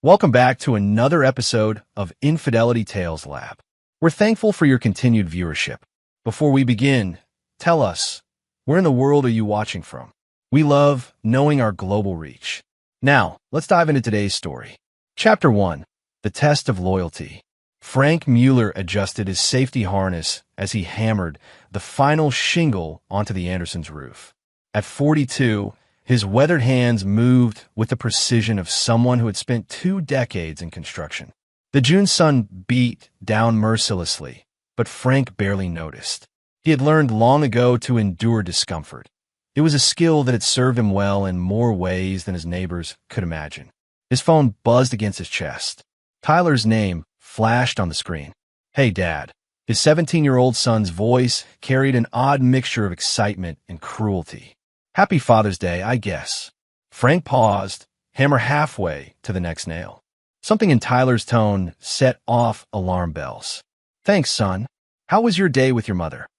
Welcome back to another episode of Infidelity Tales Lab. We're thankful for your continued viewership. Before we begin, tell us, where in the world are you watching from? We love knowing our global reach. Now, let's dive into today's story. Chapter 1. The Test of Loyalty. Frank Mueller adjusted his safety harness as he hammered the final shingle onto the Andersons' roof. At 42, his weathered hands moved with the precision of someone who had spent 2 decades in construction. The June sun beat down mercilessly, but Frank barely noticed. He had learned long ago to endure discomfort. It was a skill that had served him well in more ways than his neighbors could imagine. His phone buzzed against his chest. Tyler's name flashed on the screen. "Hey, Dad." His 17-year-old son's voice carried an odd mixture of excitement and cruelty. "Happy Father's Day, I guess." Frank paused, hammer halfway to the next nail. Something in Tyler's tone set off alarm bells. "Thanks, son. How was your day with your mother?"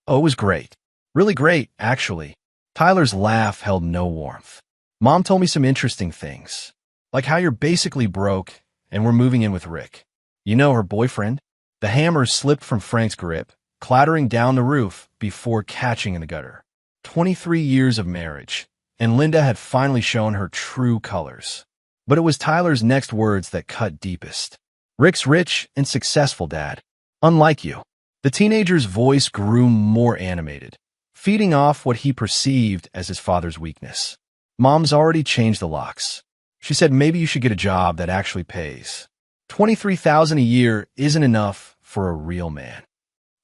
"Oh, it was great. Really great, actually." Tyler's laugh held no warmth. "Mom told me some interesting things, like how you're basically broke and we're moving in with Rick. You know, her boyfriend?" The hammer slipped from Frank's grip, clattering down the roof before catching in the gutter. 23 years of marriage, and Linda had finally shown her true colors. But it was Tyler's next words that cut deepest. "Rick's rich and successful, Dad. Unlike you." The teenager's voice grew more animated, feeding off what he perceived as his father's weakness. "Mom's already changed the locks. She said maybe you should get a job that actually pays. $23,000 a year isn't enough for a real man."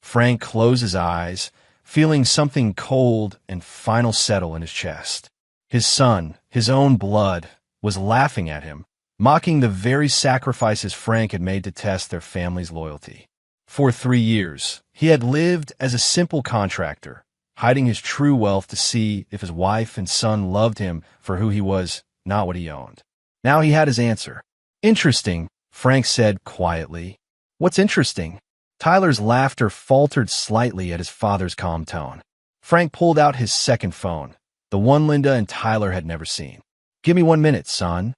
Frank closed his eyes, feeling something cold and final settle in his chest. His son, his own blood, was laughing at him, mocking the very sacrifices Frank had made to test their family's loyalty. For 3 years, he had lived as a simple contractor, hiding his true wealth to see if his wife and son loved him for who he was, not what he owned. Now he had his answer. "Interesting," Frank said quietly. "What's interesting?" Tyler's laughter faltered slightly at his father's calm tone. Frank pulled out his second phone, the one Linda and Tyler had never seen. "Give me 1 minute, son."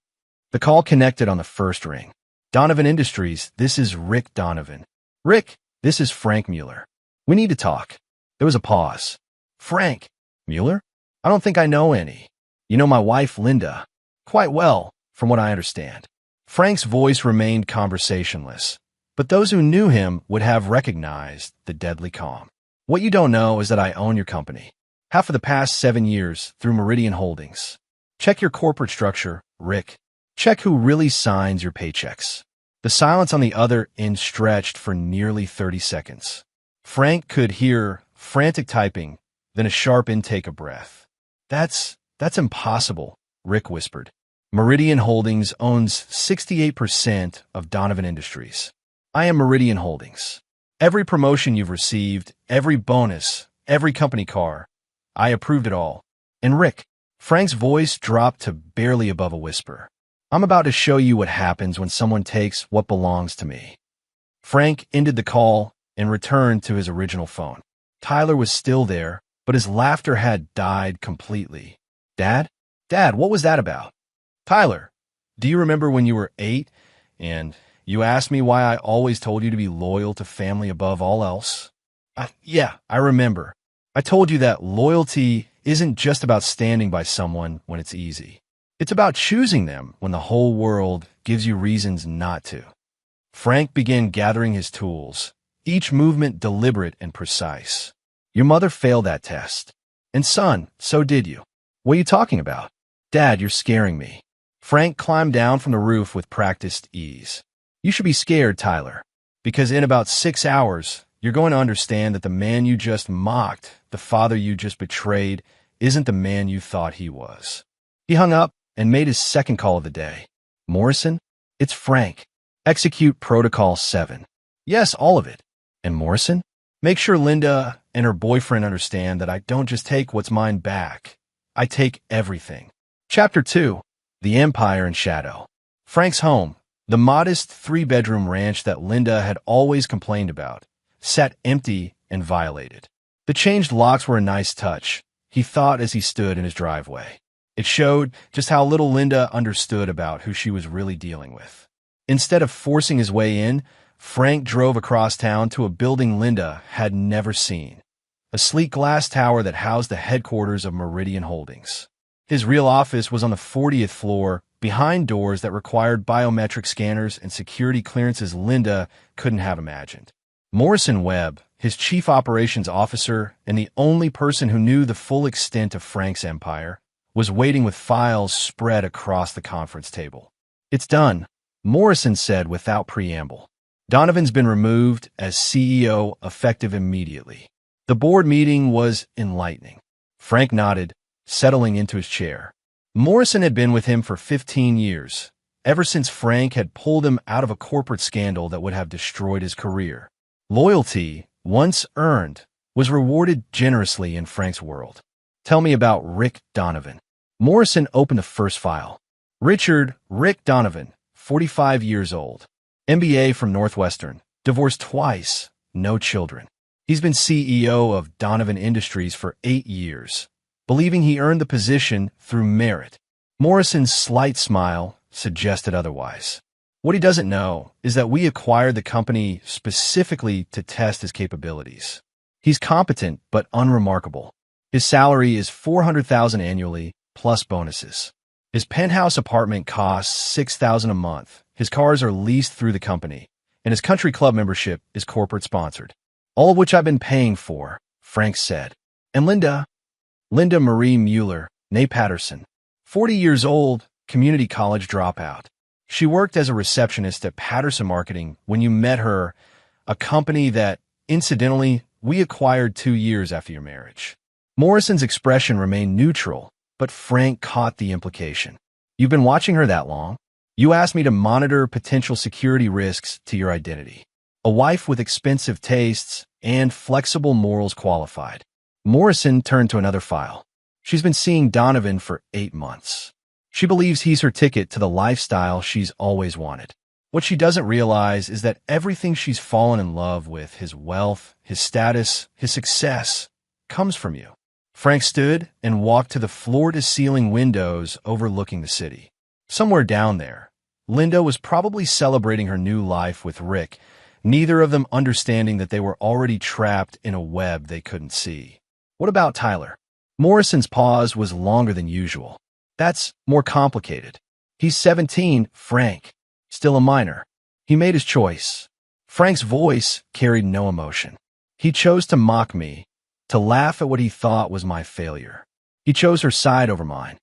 The call connected on the first ring. "Donovan Industries, this is Rick Donovan." "Rick, this is Frank Mueller. We need to talk." There was a pause. "Frank Mueller? I don't think I know any. You know my wife, Linda?" "Quite well, from what I understand." Frank's voice remained conversationless, but those who knew him would have recognized the deadly calm. "What you don't know is that I own your company. Half of the past 7 years through Meridian Holdings. Check your corporate structure, Rick. Check who really signs your paychecks." The silence on the other end stretched for nearly 30 seconds. Frank could hear frantic typing, then a sharp intake of breath. That's impossible," Rick whispered. "Meridian Holdings owns 68% of Donovan Industries. I am Meridian Holdings. Every promotion you've received, every bonus, every company car, I approved it all. And Rick," Frank's voice dropped to barely above a whisper, "I'm about to show you what happens when someone takes what belongs to me." Frank ended the call and returned to his original phone. Tyler was still there, but his laughter had died completely. Dad, what was that about?" "Tyler, do you remember when you were 8 and you asked me why I always told you to be loyal to family above all else?" Yeah, I remember. I told you that loyalty isn't just about standing by someone when it's easy. It's about choosing them when the whole world gives you reasons not to." Frank began gathering his tools, each movement deliberate and precise. "Your mother failed that test. And son, so did you." "What are you talking about?" "Dad, you're scaring me." Frank climbed down from the roof with practiced ease. "You should be scared, Tyler, because in about 6 hours, you're going to understand that the man you just mocked, the father you just betrayed, isn't the man you thought he was." He hung up and made his second call of the day. "Morrison, it's Frank. Execute Protocol 7. "Yes, all of it." "And Morrison, make sure Linda and her boyfriend understand that I don't just take what's mine back. I take everything." Chapter 2. The Empire in Shadow. Frank's home, the modest 3-bedroom ranch that Linda had always complained about, sat empty and violated. The changed locks were a nice touch, he thought as he stood in his driveway. It showed just how little Linda understood about who she was really dealing with. Instead of forcing his way in, Frank drove across town to a building Linda had never seen. A sleek glass tower that housed the headquarters of Meridian Holdings. His real office was on the 40th floor, behind doors that required biometric scanners and security clearances Linda couldn't have imagined. Morrison Webb, his chief operations officer and the only person who knew the full extent of Frank's empire, was waiting with files spread across the conference table. "It's done," Morrison said without preamble. "Donovan's been removed as CEO effective immediately." The board meeting was enlightening. Frank nodded, settling into his chair. Morrison had been with him for 15 years, ever since Frank had pulled him out of a corporate scandal that would have destroyed his career. Loyalty, once earned, was rewarded generously in Frank's world. "Tell me about Rick Donovan." Morrison opened the first file. Rick Donovan, 45 years old. MBA from Northwestern, divorced twice, no children. He's been CEO of Donovan Industries for 8 years, believing he earned the position through merit. Morrison's slight smile suggested otherwise. What he doesn't know is that we acquired the company specifically to test his capabilities. He's competent but unremarkable. His salary is $400,000 annually, plus bonuses. His penthouse apartment costs $6,000 a month. His cars are leased through the company, and his country club membership is corporate sponsored. "All of which I've been paying for," Frank said. "And Linda Marie Mueller, née Patterson, 40 years old, community college dropout. She worked as a receptionist at Patterson Marketing when you met her, a company that, incidentally, we acquired 2 years after your marriage." Morrison's expression remained neutral, but Frank caught the implication. "You've been watching her that long? You asked me to monitor potential security risks to your identity. A wife with expensive tastes and flexible morals qualified." Morrison turned to another file. "She's been seeing Donovan for 8 months. She believes he's her ticket to the lifestyle she's always wanted. What she doesn't realize is that everything she's fallen in love with, his wealth, his status, his success, comes from you." Frank stood and walked to the floor-to-ceiling windows overlooking the city. Somewhere down there, Linda was probably celebrating her new life with Rick, neither of them understanding that they were already trapped in a web they couldn't see. "What about Tyler?" Morrison's pause was longer than usual. "That's more complicated. He's 17, Frank. Still a minor. He made his choice." Frank's voice carried no emotion. "He chose to mock me, to laugh at what he thought was my failure. He chose her side over mine.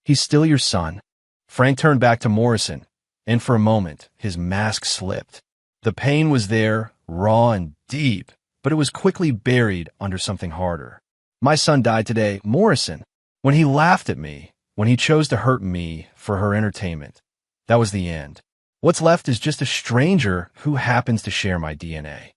He's still your son." Frank turned back to Morrison, and for a moment, his mask slipped. The pain was there, raw and deep, but it was quickly buried under something harder. "My son died today, Morrison. When he laughed at me, when he chose to hurt me for her entertainment, that was the end. What's left is just a stranger who happens to share my DNA."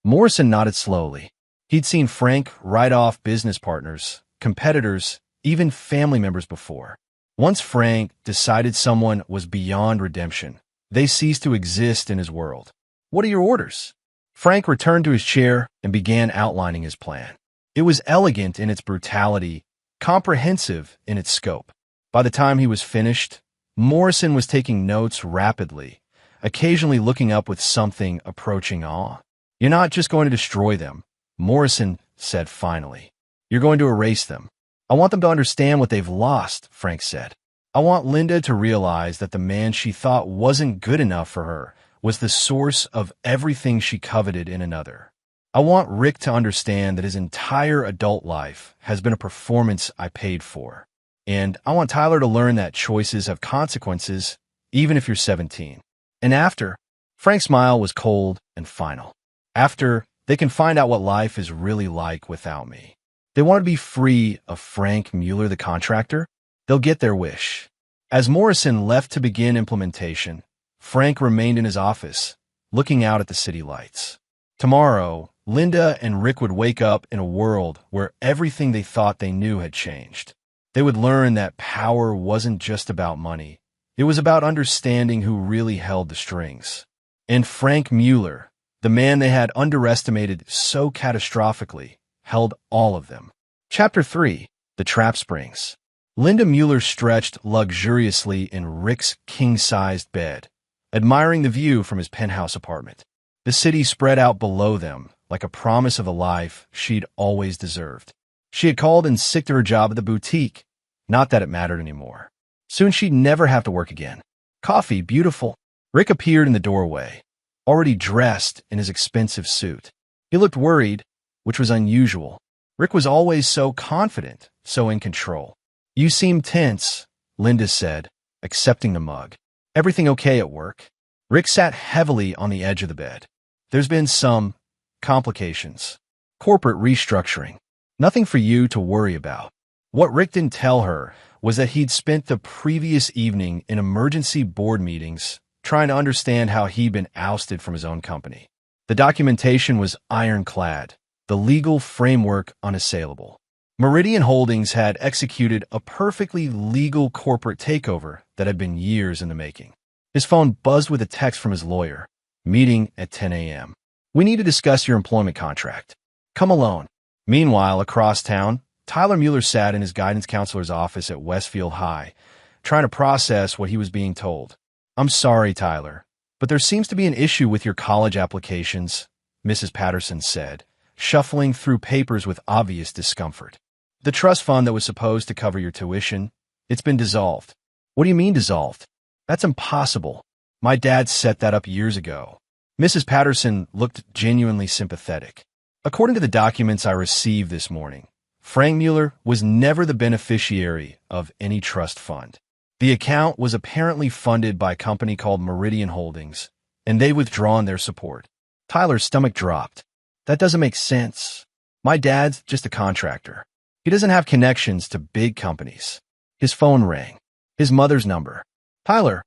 Morrison nodded slowly. He'd seen Frank write off business partners, competitors, even family members before. Once Frank decided someone was beyond redemption, they ceased to exist in his world. "What are your orders?" Frank returned to his chair and began outlining his plan. It was elegant in its brutality, comprehensive in its scope. By the time he was finished, Morrison was taking notes rapidly, occasionally looking up with something approaching awe. "You're not just going to destroy them," Morrison said finally. "You're going to erase them. I want them to understand what they've lost," Frank said. "I want Linda to realize that the man she thought wasn't good enough for her was the source of everything she coveted in another. I want Rick to understand that his entire adult life has been a performance I paid for. And I want Tyler to learn that choices have consequences, even if you're 17. And after," Frank's smile was cold and final, "after, they can find out what life is really like without me. They want to be free of Frank Mueller the contractor. They'll get their wish." As Morrison left to begin implementation, Frank remained in his office, looking out at the city lights. Tomorrow, Linda and Rick would wake up in a world where everything they thought they knew had changed. They would learn that power wasn't just about money. It was about understanding who really held the strings. And Frank Mueller, the man they had underestimated so catastrophically, held all of them. Chapter 3. The Trap Springs. Linda Mueller stretched luxuriously in Rick's king-sized bed, admiring the view from his penthouse apartment. The city spread out below them, like a promise of a life she'd always deserved. She had called in sick to her job at the boutique. Not that it mattered anymore. Soon she'd never have to work again. Coffee, beautiful. Rick appeared in the doorway, already dressed in his expensive suit. He looked worried, which was unusual. Rick was always so confident, so in control. You seem tense, Linda said, accepting the mug. Everything okay at work? Rick sat heavily on the edge of the bed. There's been some complications. Corporate restructuring. Nothing for you to worry about. What Rick didn't tell her was that he'd spent the previous evening in emergency board meetings trying to understand how he'd been ousted from his own company. The documentation was ironclad, the legal framework unassailable. Meridian Holdings had executed a perfectly legal corporate takeover that had been years in the making. His phone buzzed with a text from his lawyer. Meeting at 10 a.m. We need to discuss your employment contract. Come alone. Meanwhile, across town, Tyler Mueller sat in his guidance counselor's office at Westfield High, trying to process what he was being told. I'm sorry, Tyler, but there seems to be an issue with your college applications, Mrs. Patterson said, shuffling through papers with obvious discomfort. The trust fund that was supposed to cover your tuition, it's been dissolved. What do you mean dissolved? That's impossible. My dad set that up years ago. Mrs. Patterson looked genuinely sympathetic. According to the documents I received this morning, Frank Mueller was never the beneficiary of any trust fund. The account was apparently funded by a company called Meridian Holdings, and they've withdrawn their support. Tyler's stomach dropped. That doesn't make sense. My dad's just a contractor. He doesn't have connections to big companies. His phone rang. His mother's number. Tyler,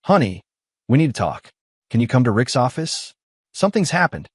honey, we need to talk. Can you come to Rick's office? Something's happened.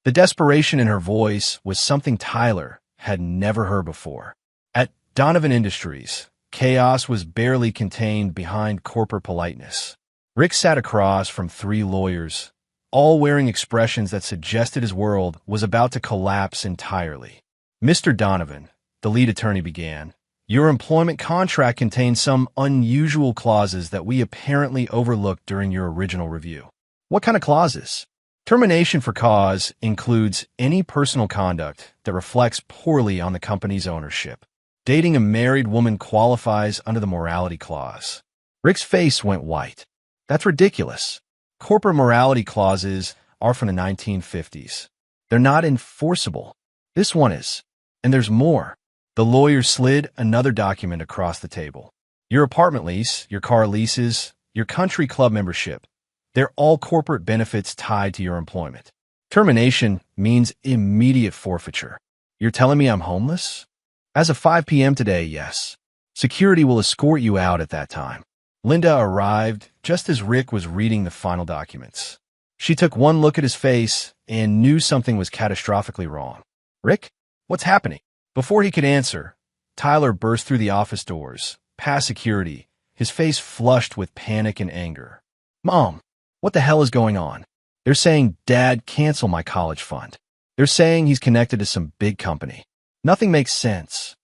The desperation in her voice was something Tyler had never heard before. At Donovan Industries, chaos was barely contained behind corporate politeness. Rick sat across from three lawyers, all wearing expressions that suggested his world was about to collapse entirely. Mr. Donovan, the lead attorney began, your employment contract contains some unusual clauses that we apparently overlooked during your original review. What kind of clauses? Termination for cause includes any personal conduct that reflects poorly on the company's ownership. Dating a married woman qualifies under the morality clause. Rick's face went white. That's ridiculous. Corporate morality clauses are from the 1950s. They're not enforceable. This one is. And there's more. The lawyer slid another document across the table. Your apartment lease, your car leases, your country club membership. They're all corporate benefits tied to your employment. Termination means immediate forfeiture. You're telling me I'm homeless? As of 5 p.m. today, yes. Security will escort you out at that time. Linda arrived just as Rick was reading the final documents. She took one look at his face and knew something was catastrophically wrong. Rick, what's happening? Before he could answer, Tyler burst through the office doors, past security, his face flushed with panic and anger. Mom, what the hell is going on? They're saying Dad cancel my college fund. They're saying he's connected to some big company. Nothing makes sense.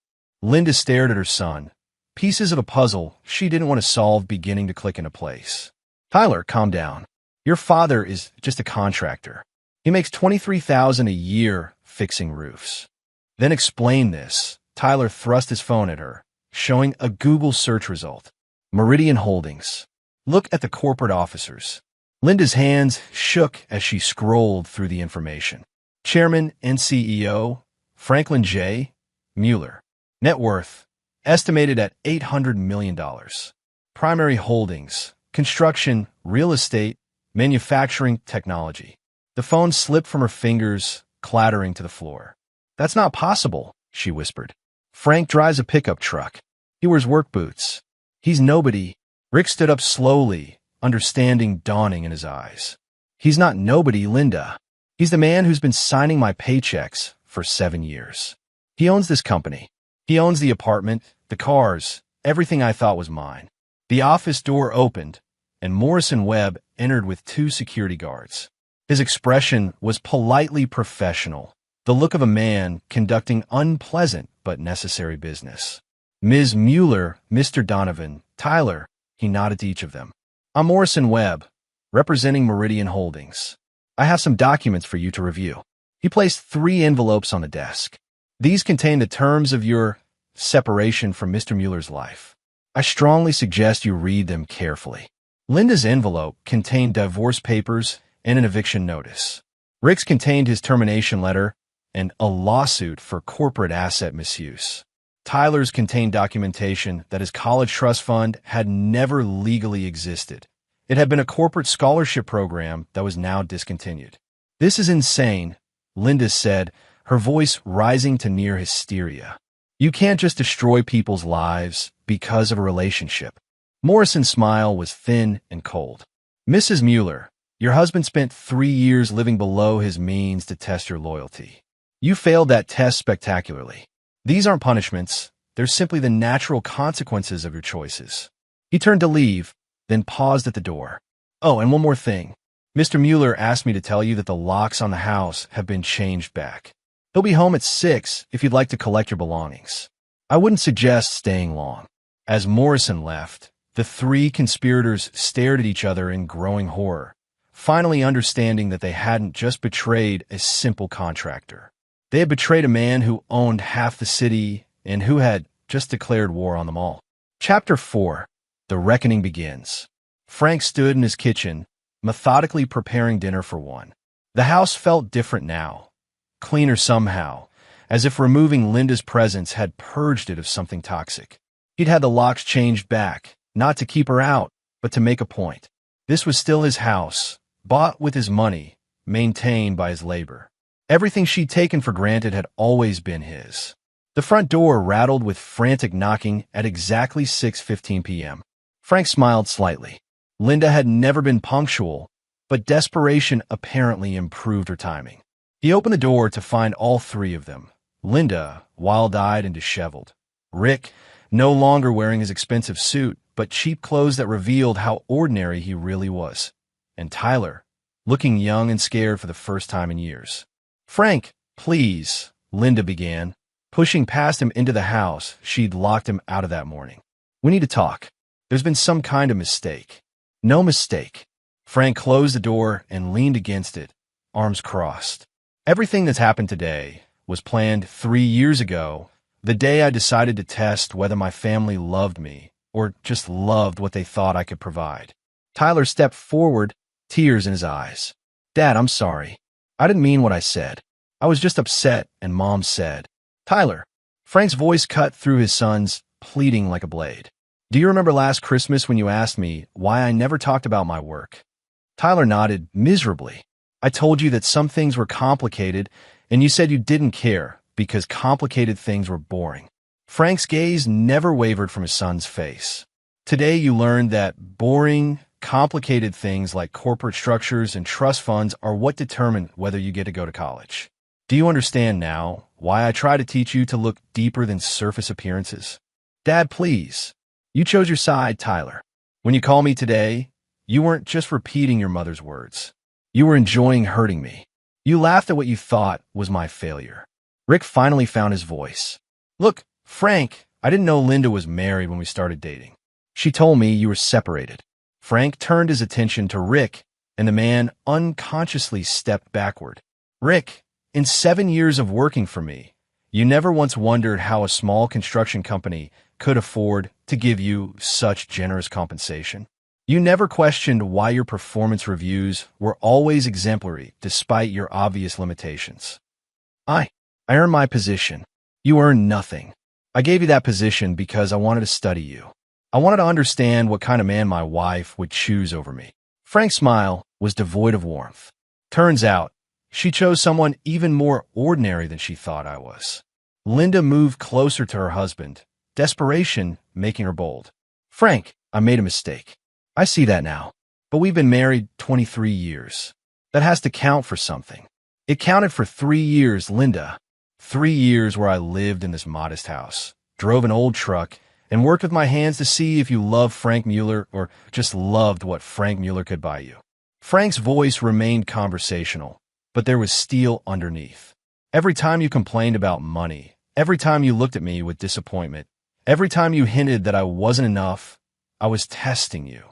Linda stared at her son, pieces of a puzzle she didn't want to solve beginning to click into place. Tyler, calm down. Your father is just a contractor. He makes $23,000 a year fixing roofs. Then explain this. Tyler thrust his phone at her, showing a Google search result. Meridian Holdings. Look at the corporate officers. Linda's hands shook as she scrolled through the information. Chairman and CEO, Franklin J. Mueller. Net worth, estimated at $800 million. Primary holdings, construction, real estate, manufacturing, technology. The phone slipped from her fingers, clattering to the floor. That's not possible, she whispered. Frank drives a pickup truck. He wears work boots. He's nobody. Rick stood up slowly, understanding dawning in his eyes. He's not nobody, Linda. He's the man who's been signing my paychecks for 7 years. He owns this company. He owns the apartment, the cars, everything I thought was mine. The office door opened, and Morrison Webb entered with 2 security guards. His expression was politely professional, the look of a man conducting unpleasant but necessary business. Ms. Mueller, Mr. Donovan, Tyler, he nodded to each of them. I'm Morrison Webb, representing Meridian Holdings. I have some documents for you to review. He placed 3 envelopes on the desk. These contain the terms of your separation from Mr. Mueller's life. I strongly suggest you read them carefully. Linda's envelope contained divorce papers and an eviction notice. Rick's contained his termination letter and a lawsuit for corporate asset misuse. Tyler's contained documentation that his college trust fund had never legally existed. It had been a corporate scholarship program that was now discontinued. This is insane, Linda said, her voice rising to near hysteria. You can't just destroy people's lives because of a relationship. Morrison's smile was thin and cold. Mrs. Mueller, your husband spent 3 years living below his means to test your loyalty. You failed that test spectacularly. These aren't punishments. They're simply the natural consequences of your choices. He turned to leave, then paused at the door. Oh, and one more thing. Mr. Mueller asked me to tell you that the locks on the house have been changed back. He'll be home at 6 if you'd like to collect your belongings. I wouldn't suggest staying long. As Morrison left, the 3 conspirators stared at each other in growing horror, finally understanding that they hadn't just betrayed a simple contractor. They had betrayed a man who owned half the city and who had just declared war on them all. Chapter 4. The Reckoning Begins. Frank stood in his kitchen, methodically preparing dinner for one. The house felt different now, cleaner somehow, as if removing Linda's presence had purged it of something toxic. He'd had the locks changed back, not to keep her out, but to make a point. This was still his house, bought with his money, maintained by his labor. Everything she'd taken for granted had always been his. The front door rattled with frantic knocking at exactly 6:15 p.m. Frank smiled slightly. Linda had never been punctual, but desperation apparently improved her timing. He opened the door to find all 3 of them. Linda, wild-eyed and disheveled. Rick, no longer wearing his expensive suit, but cheap clothes that revealed how ordinary he really was. And Tyler, looking young and scared for the first time in years. Frank, please, Linda began, pushing past him into the house she'd locked him out of that morning. We need to talk. There's been some kind of mistake. No mistake. Frank closed the door and leaned against it, arms crossed. Everything that's happened today was planned 3 years ago, the day I decided to test whether my family loved me or just loved what they thought I could provide. Tyler stepped forward, tears in his eyes. Dad, I'm sorry. I didn't mean what I said. I was just upset, and Mom said. Tyler. Frank's voice cut through his son's, pleading like a blade. Do you remember last Christmas when you asked me why I never talked about my work? Tyler nodded miserably. I told you that some things were complicated, and you said you didn't care because complicated things were boring. Frank's gaze never wavered from his son's face. Today you learned that boring, complicated things like corporate structures and trust funds are what determine whether you get to go to college. Do you understand now why I try to teach you to look deeper than surface appearances? Dad, please. You chose your side, Tyler. When you call me today, you weren't just repeating your mother's words. You were enjoying hurting me. You laughed at what you thought was my failure. Rick finally found his voice. Look, Frank, I didn't know Linda was married when we started dating. She told me you were separated. Frank turned his attention to Rick, and the man unconsciously stepped backward. Rick, in 7 years of working for me, you never once wondered how a small construction company could afford to give you such generous compensation. You never questioned why your performance reviews were always exemplary despite your obvious limitations. I earned my position. You earned nothing. I gave you that position because I wanted to study you. I wanted to understand what kind of man my wife would choose over me. Frank's smile was devoid of warmth. Turns out, she chose someone even more ordinary than she thought I was. Linda moved closer to her husband, desperation making her bold. Frank, I made a mistake. I see that now. But we've been married 23 years. That has to count for something. It counted for 3 years, Linda. 3 years where I lived in this modest house, drove an old truck, and worked with my hands to see if you loved Frank Mueller or just loved what Frank Mueller could buy you. Frank's voice remained conversational, but there was steel underneath. Every time you complained about money, every time you looked at me with disappointment, Every time you hinted that I wasn't enough, I was testing you.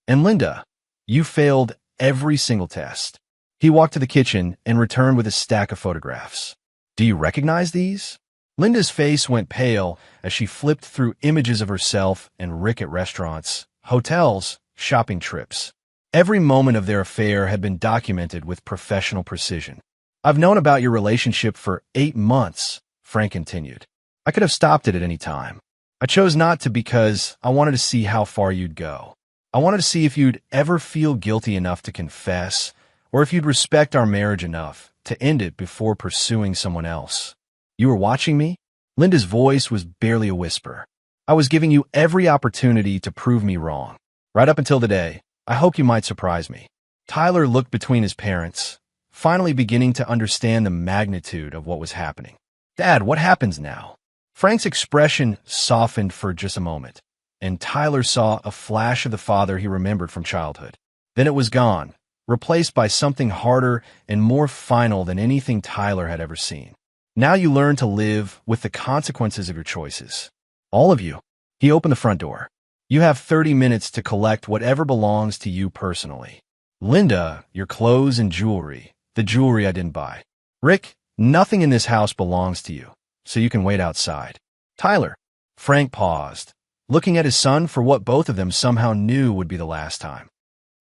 And Linda, you failed every single test. He walked to the kitchen and returned with a stack of photographs. Do you recognize these? Linda's face went pale as she flipped through images of herself and Rick at restaurants, hotels, shopping trips. Every moment of their affair had been documented with professional precision. I've known about your relationship for 8 months, Frank continued. I could have stopped it at any time. I chose not to because I wanted to see how far you'd go. I wanted to see if you'd ever feel guilty enough to confess, or if you'd respect our marriage enough to end it before pursuing someone else. You were watching me? Linda's voice was barely a whisper. I was giving you every opportunity to prove me wrong. Right up until today, I hoped you might surprise me. Tyler looked between his parents, finally beginning to understand the magnitude of what was happening. Dad, what happens now? Frank's expression softened for just a moment, and Tyler saw a flash of the father he remembered from childhood. Then it was gone, replaced by something harder and more final than anything Tyler had ever seen. Now you learn to live with the consequences of your choices. All of you. He opened the front door. You have 30 minutes to collect whatever belongs to you personally. Linda, your clothes and jewelry, the jewelry I didn't buy. Rick, nothing in this house belongs to you, so you can wait outside. Tyler. Frank paused, looking at his son for what both of them somehow knew would be the last time.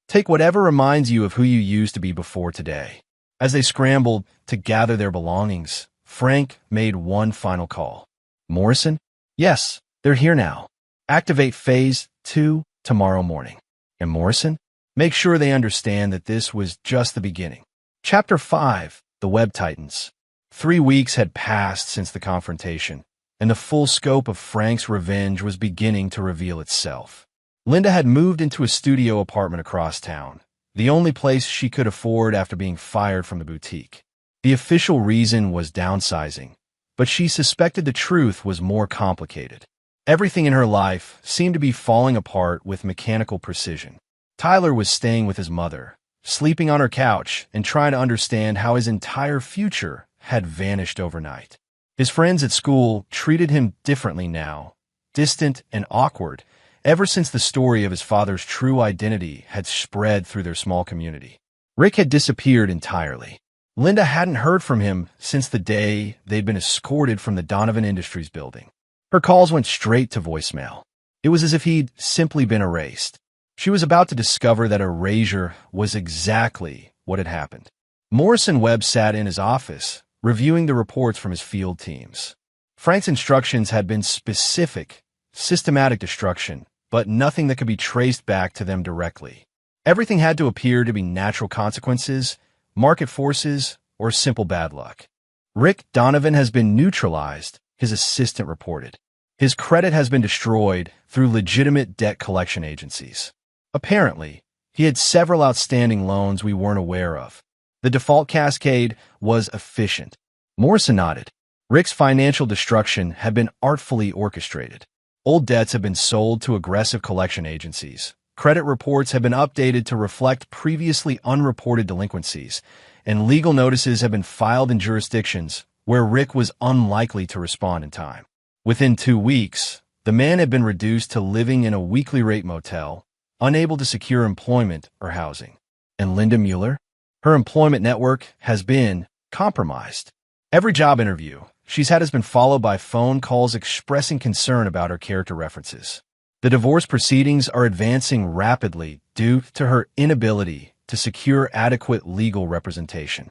Take whatever reminds you of who you used to be before today. As they scrambled to gather their belongings, Frank made one final call. Morrison? Yes, they're here now. Activate Phase 2 tomorrow morning. And Morrison? Make sure they understand that this was just the beginning. Chapter 5, The Web Titans. 3 weeks had passed since the confrontation, and the full scope of Frank's revenge was beginning to reveal itself. Linda had moved into a studio apartment across town, the only place she could afford after being fired from the boutique. The official reason was downsizing, but she suspected the truth was more complicated. Everything in her life seemed to be falling apart with mechanical precision. Tyler was staying with his mother, sleeping on her couch and trying to understand how his entire future had vanished overnight. His friends at school treated him differently now, distant and awkward, ever since the story of his father's true identity had spread through their small community. Rick had disappeared entirely. Linda hadn't heard from him since the day they'd been escorted from the Donovan Industries building. Her calls went straight to voicemail. It was as if he'd simply been erased. She was about to discover that erasure was exactly what had happened. Morrison Webb sat in his office, reviewing the reports from his field teams. Frank's instructions had been specific, systematic destruction, but nothing that could be traced back to them directly. Everything had to appear to be natural consequences, market forces, or simple bad luck. Rick Donovan has been neutralized, his assistant reported. His credit has been destroyed through legitimate debt collection agencies. Apparently, he had several outstanding loans we weren't aware of. The default cascade was efficient. Morrison nodded. Rick's financial destruction had been artfully orchestrated. Old debts have been sold to aggressive collection agencies. Credit reports have been updated to reflect previously unreported delinquencies, and legal notices have been filed in jurisdictions where Rick was unlikely to respond in time. Within 2 weeks, the man had been reduced to living in a weekly rate motel, unable to secure employment or housing. And Linda Mueller? Her employment network has been compromised. Every job interview she's had has been followed by phone calls expressing concern about her character references. The divorce proceedings are advancing rapidly due to her inability to secure adequate legal representation.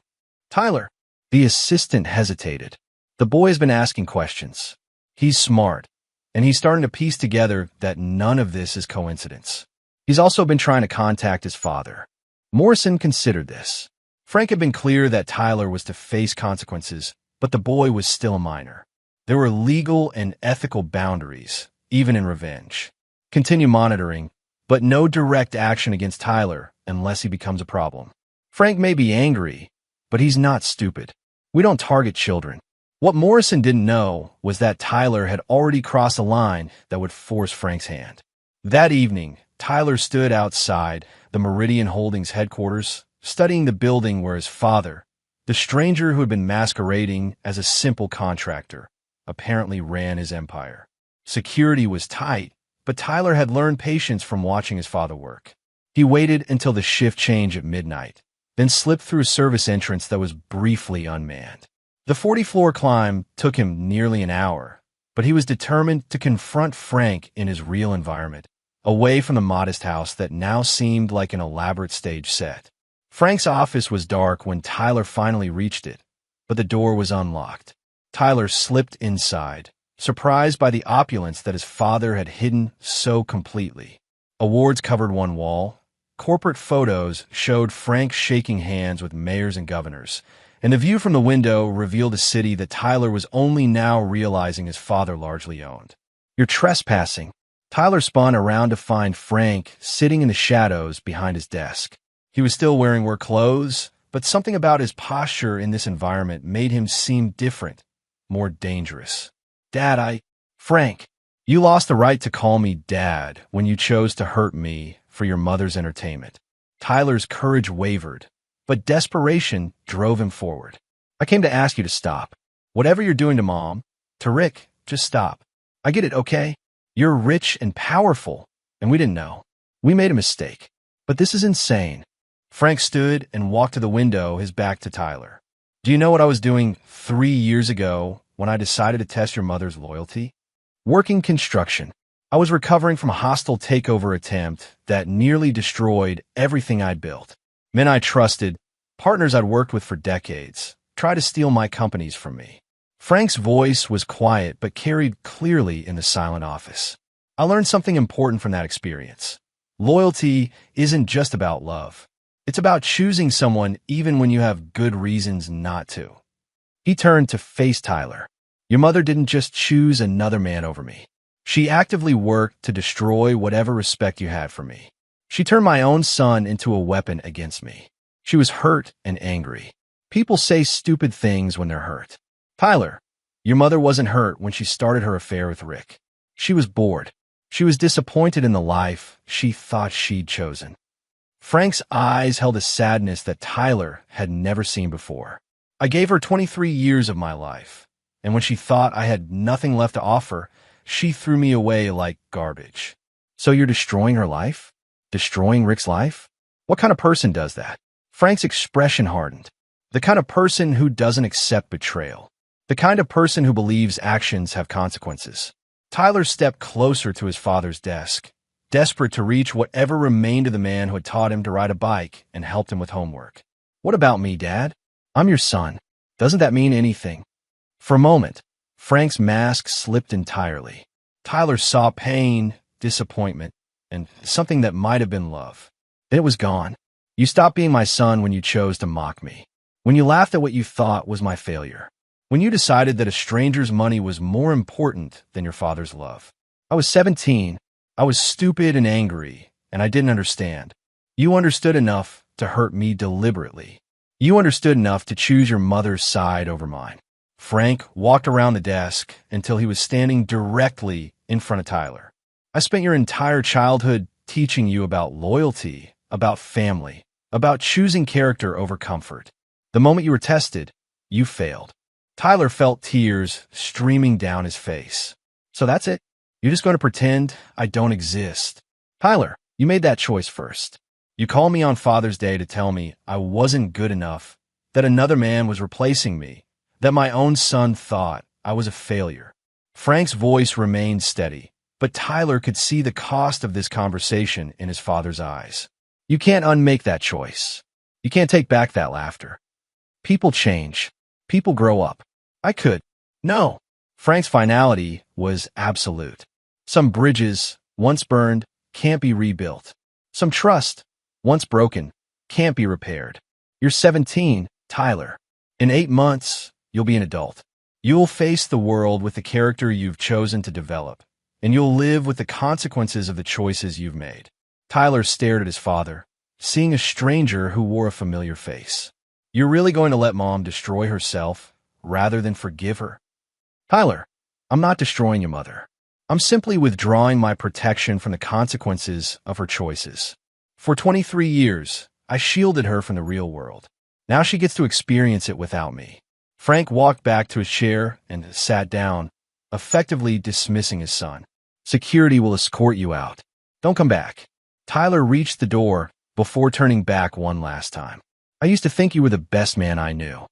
Tyler, the assistant, hesitated. The boy has been asking questions. He's smart, and he's starting to piece together that none of this is coincidence. He's also been trying to contact his father. Morrison considered this. Frank had been clear that Tyler was to face consequences, but the boy was still a minor. There were legal and ethical boundaries, even in revenge. Continue monitoring, but no direct action against Tyler unless he becomes a problem. Frank may be angry, but he's not stupid. We don't target children. What Morrison didn't know was that Tyler had already crossed a line that would force Frank's hand. That evening, Tyler stood outside the Meridian Holdings headquarters, studying the building where his father, the stranger who had been masquerading as a simple contractor, apparently ran his empire. Security was tight, but Tyler had learned patience from watching his father work. He waited until the shift change at midnight, then slipped through a service entrance that was briefly unmanned. The 40-floor climb took him nearly an hour, but he was determined to confront Frank in his real environment, away from the modest house that now seemed like an elaborate stage set. Frank's office was dark when Tyler finally reached it, but the door was unlocked. Tyler slipped inside, surprised by the opulence that his father had hidden so completely. Awards covered one wall. Corporate photos showed Frank shaking hands with mayors and governors, and the view from the window revealed a city that Tyler was only now realizing his father largely owned. "You're trespassing." Tyler spun around to find Frank sitting in the shadows behind his desk. He was still wearing work clothes, but something about his posture in this environment made him seem different, more dangerous. "Dad, Frank, you lost the right to call me Dad when you chose to hurt me for your mother's entertainment." Tyler's courage wavered, but desperation drove him forward. "I came to ask you to stop. Whatever you're doing to Mom, to Rick, just stop. I get it, okay? You're rich and powerful, and we didn't know. We made a mistake. But this is insane." Frank stood and walked to the window, his back to Tyler. "Do you know what I was doing 3 years ago when I decided to test your mother's loyalty? Working construction. I was recovering from a hostile takeover attempt that nearly destroyed everything I'd built. Men I trusted, partners I'd worked with for decades, tried to steal my companies from me." Frank's voice was quiet but carried clearly in the silent office. "I learned something important from that experience. Loyalty isn't just about love. It's about choosing someone even when you have good reasons not to." He turned to face Tyler. "Your mother didn't just choose another man over me. She actively worked to destroy whatever respect you had for me. She turned my own son into a weapon against me. She was hurt and angry. People say stupid things when they're hurt. Tyler, your mother wasn't hurt when she started her affair with Rick. She was bored. She was disappointed in the life she thought she'd chosen." Frank's eyes held a sadness that Tyler had never seen before. "I gave her 23 years of my life, and when she thought I had nothing left to offer, she threw me away like garbage." "So you're destroying her life? Destroying Rick's life? What kind of person does that?" Frank's expression hardened. "The kind of person who doesn't accept betrayal. The kind of person who believes actions have consequences." Tyler stepped closer to his father's desk, desperate to reach whatever remained of the man who had taught him to ride a bike and helped him with homework. "What about me, Dad? I'm your son. Doesn't that mean anything?" For a moment, Frank's mask slipped entirely. Tyler saw pain, disappointment, and something that might have been love. Then it was gone. "You stopped being my son when you chose to mock me. When you laughed at what you thought was my failure. When you decided that a stranger's money was more important than your father's love. I was 17. I was stupid and angry, and I didn't understand. You understood enough to hurt me deliberately. You understood enough to choose your mother's side over mine." Frank walked around the desk until he was standing directly in front of Tyler. "I spent your entire childhood teaching you about loyalty, about family, about choosing character over comfort. The moment you were tested, you failed." Tyler felt tears streaming down his face. "So that's it? You're just going to pretend I don't exist?" "Tyler, you made that choice first. You called me on Father's Day to tell me I wasn't good enough, that another man was replacing me, that my own son thought I was a failure." Frank's voice remained steady, but Tyler could see the cost of this conversation in his father's eyes. "You can't unmake that choice. You can't take back that laughter. People change. People grow up. I could." "No." Frank's finality was absolute. "Some bridges, once burned, can't be rebuilt. Some trust, once broken, can't be repaired. You're 17, Tyler. In 8 months, you'll be an adult. You'll face the world with the character you've chosen to develop, and you'll live with the consequences of the choices you've made." Tyler stared at his father, seeing a stranger who wore a familiar face. "You're really going to let Mom destroy herself rather than forgive her?" "Tyler, I'm not destroying your mother. I'm simply withdrawing my protection from the consequences of her choices. For 23 years, I shielded her from the real world. Now she gets to experience it without me." Frank walked back to his chair and sat down, effectively dismissing his son. Security will escort you out. Don't come back. Tyler reached the door before turning back one last time. I used to think you were the best man I knew.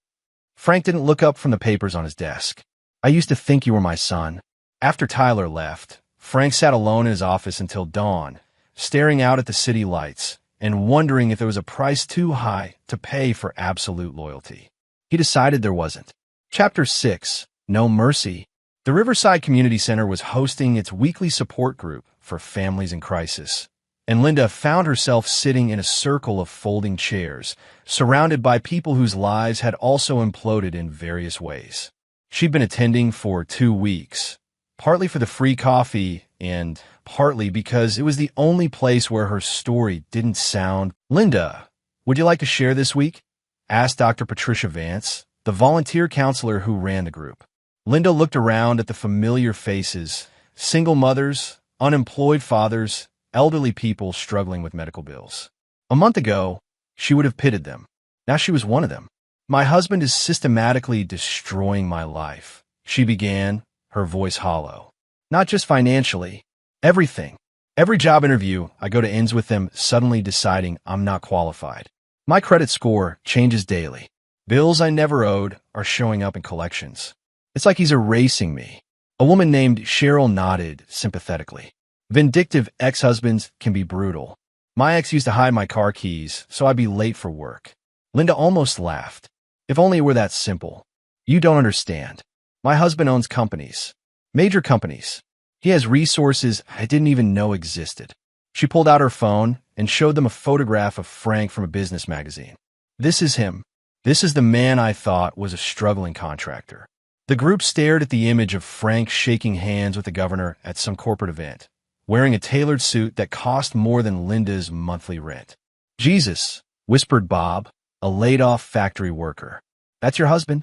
Frank didn't look up from the papers on his desk. I used to think you were my son. After Tyler left, Frank sat alone in his office until dawn, staring out at the city lights and wondering if there was a price too high to pay for absolute loyalty. He decided there wasn't. Chapter 6. No Mercy. The Riverside Community Center was hosting its weekly support group for families in crisis, and Linda found herself sitting in a circle of folding chairs, surrounded by people whose lives had also imploded in various ways. She'd been attending for 2 weeks, partly for the free coffee and partly because it was the only place where her story didn't sound. "Linda, would you like to share this week?" asked Dr. Patricia Vance, the volunteer counselor who ran the group. Linda looked around at the familiar faces, single mothers, unemployed fathers, elderly people struggling with medical bills. A month ago, she would have pitied them. Now she was one of them. "My husband is systematically destroying my life," she began, her voice hollow. "Not just financially, everything. Every job interview I go to ends with them suddenly deciding I'm not qualified. My credit score changes daily. Bills I never owed are showing up in collections. It's like he's erasing me." A woman named Cheryl nodded sympathetically. "Vindictive ex-husbands can be brutal. My ex used to hide my car keys so I'd be late for work." Linda almost laughed. "If only it were that simple. You don't understand. My husband owns companies. Major companies. He has resources I didn't even know existed." She pulled out her phone and showed them a photograph of Frank from a business magazine. "This is him. This is the man I thought was a struggling contractor." The group stared at the image of Frank shaking hands with the governor at some corporate event, wearing a tailored suit that cost more than Linda's monthly rent. "Jesus," whispered Bob, a laid-off factory worker. "That's your husband?"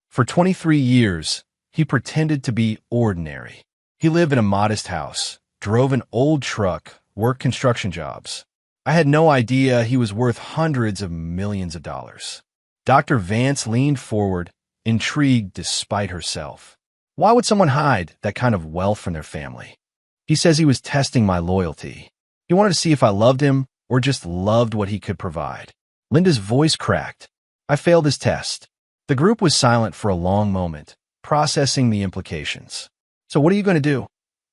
For 23 years, he pretended to be ordinary. He lived in a modest house, drove an old truck, worked construction jobs. I had no idea he was worth hundreds of millions of dollars. Dr. Vance leaned forward, intrigued despite herself. "Why would someone hide that kind of wealth from their family?" "He says he was testing my loyalty. He wanted to see if I loved him or just loved what he could provide." Linda's voice cracked. "I failed his test." The group was silent for a long moment, processing the implications. "So what are you going to do?"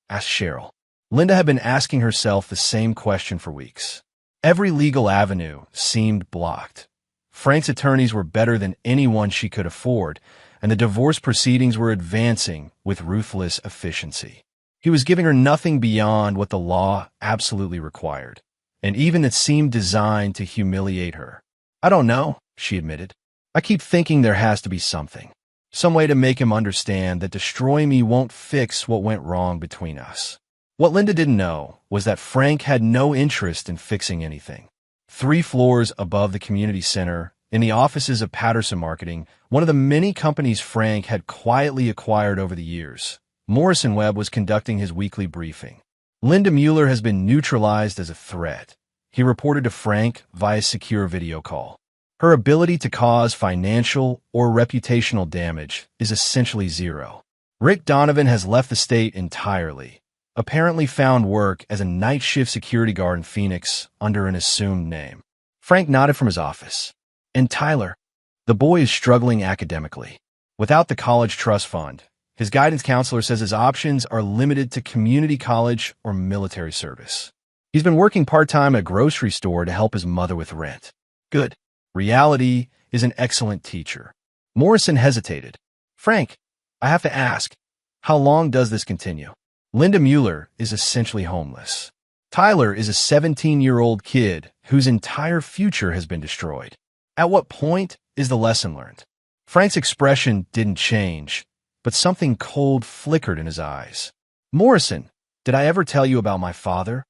asked Cheryl. Linda had been asking herself the same question for weeks. Every legal avenue seemed blocked. Frank's attorneys were better than anyone she could afford, and the divorce proceedings were advancing with ruthless efficiency. He was giving her nothing beyond what the law absolutely required, and even it seemed designed to humiliate her. "I don't know," she admitted. "I keep thinking there has to be something. Some way to make him understand that destroying me won't fix what went wrong between us." What Linda didn't know was that Frank had no interest in fixing anything. 3 floors above the community center, in the offices of Patterson Marketing, one of the many companies Frank had quietly acquired over the years, Morrison Webb was conducting his weekly briefing. "Linda Mueller has been neutralized as a threat," he reported to Frank via secure video call. "Her ability to cause financial or reputational damage is essentially zero. Rick Donovan has left the state entirely, apparently found work as a night shift security guard in Phoenix under an assumed name." Frank nodded from his office. "And Tyler, the boy is struggling academically. Without the college trust fund, his guidance counselor says his options are limited to community college or military service. He's been working part-time at a grocery store to help his mother with rent." "Good. Reality is an excellent teacher." Morrison hesitated. "Frank, I have to ask, how long does this continue?" "Linda Mueller is essentially homeless. Tyler is a 17-year-old kid whose entire future has been destroyed. At what point is the lesson learned?" Frank's expression didn't change, but something cold flickered in his eyes. "Morrison, did I ever tell you about my father?"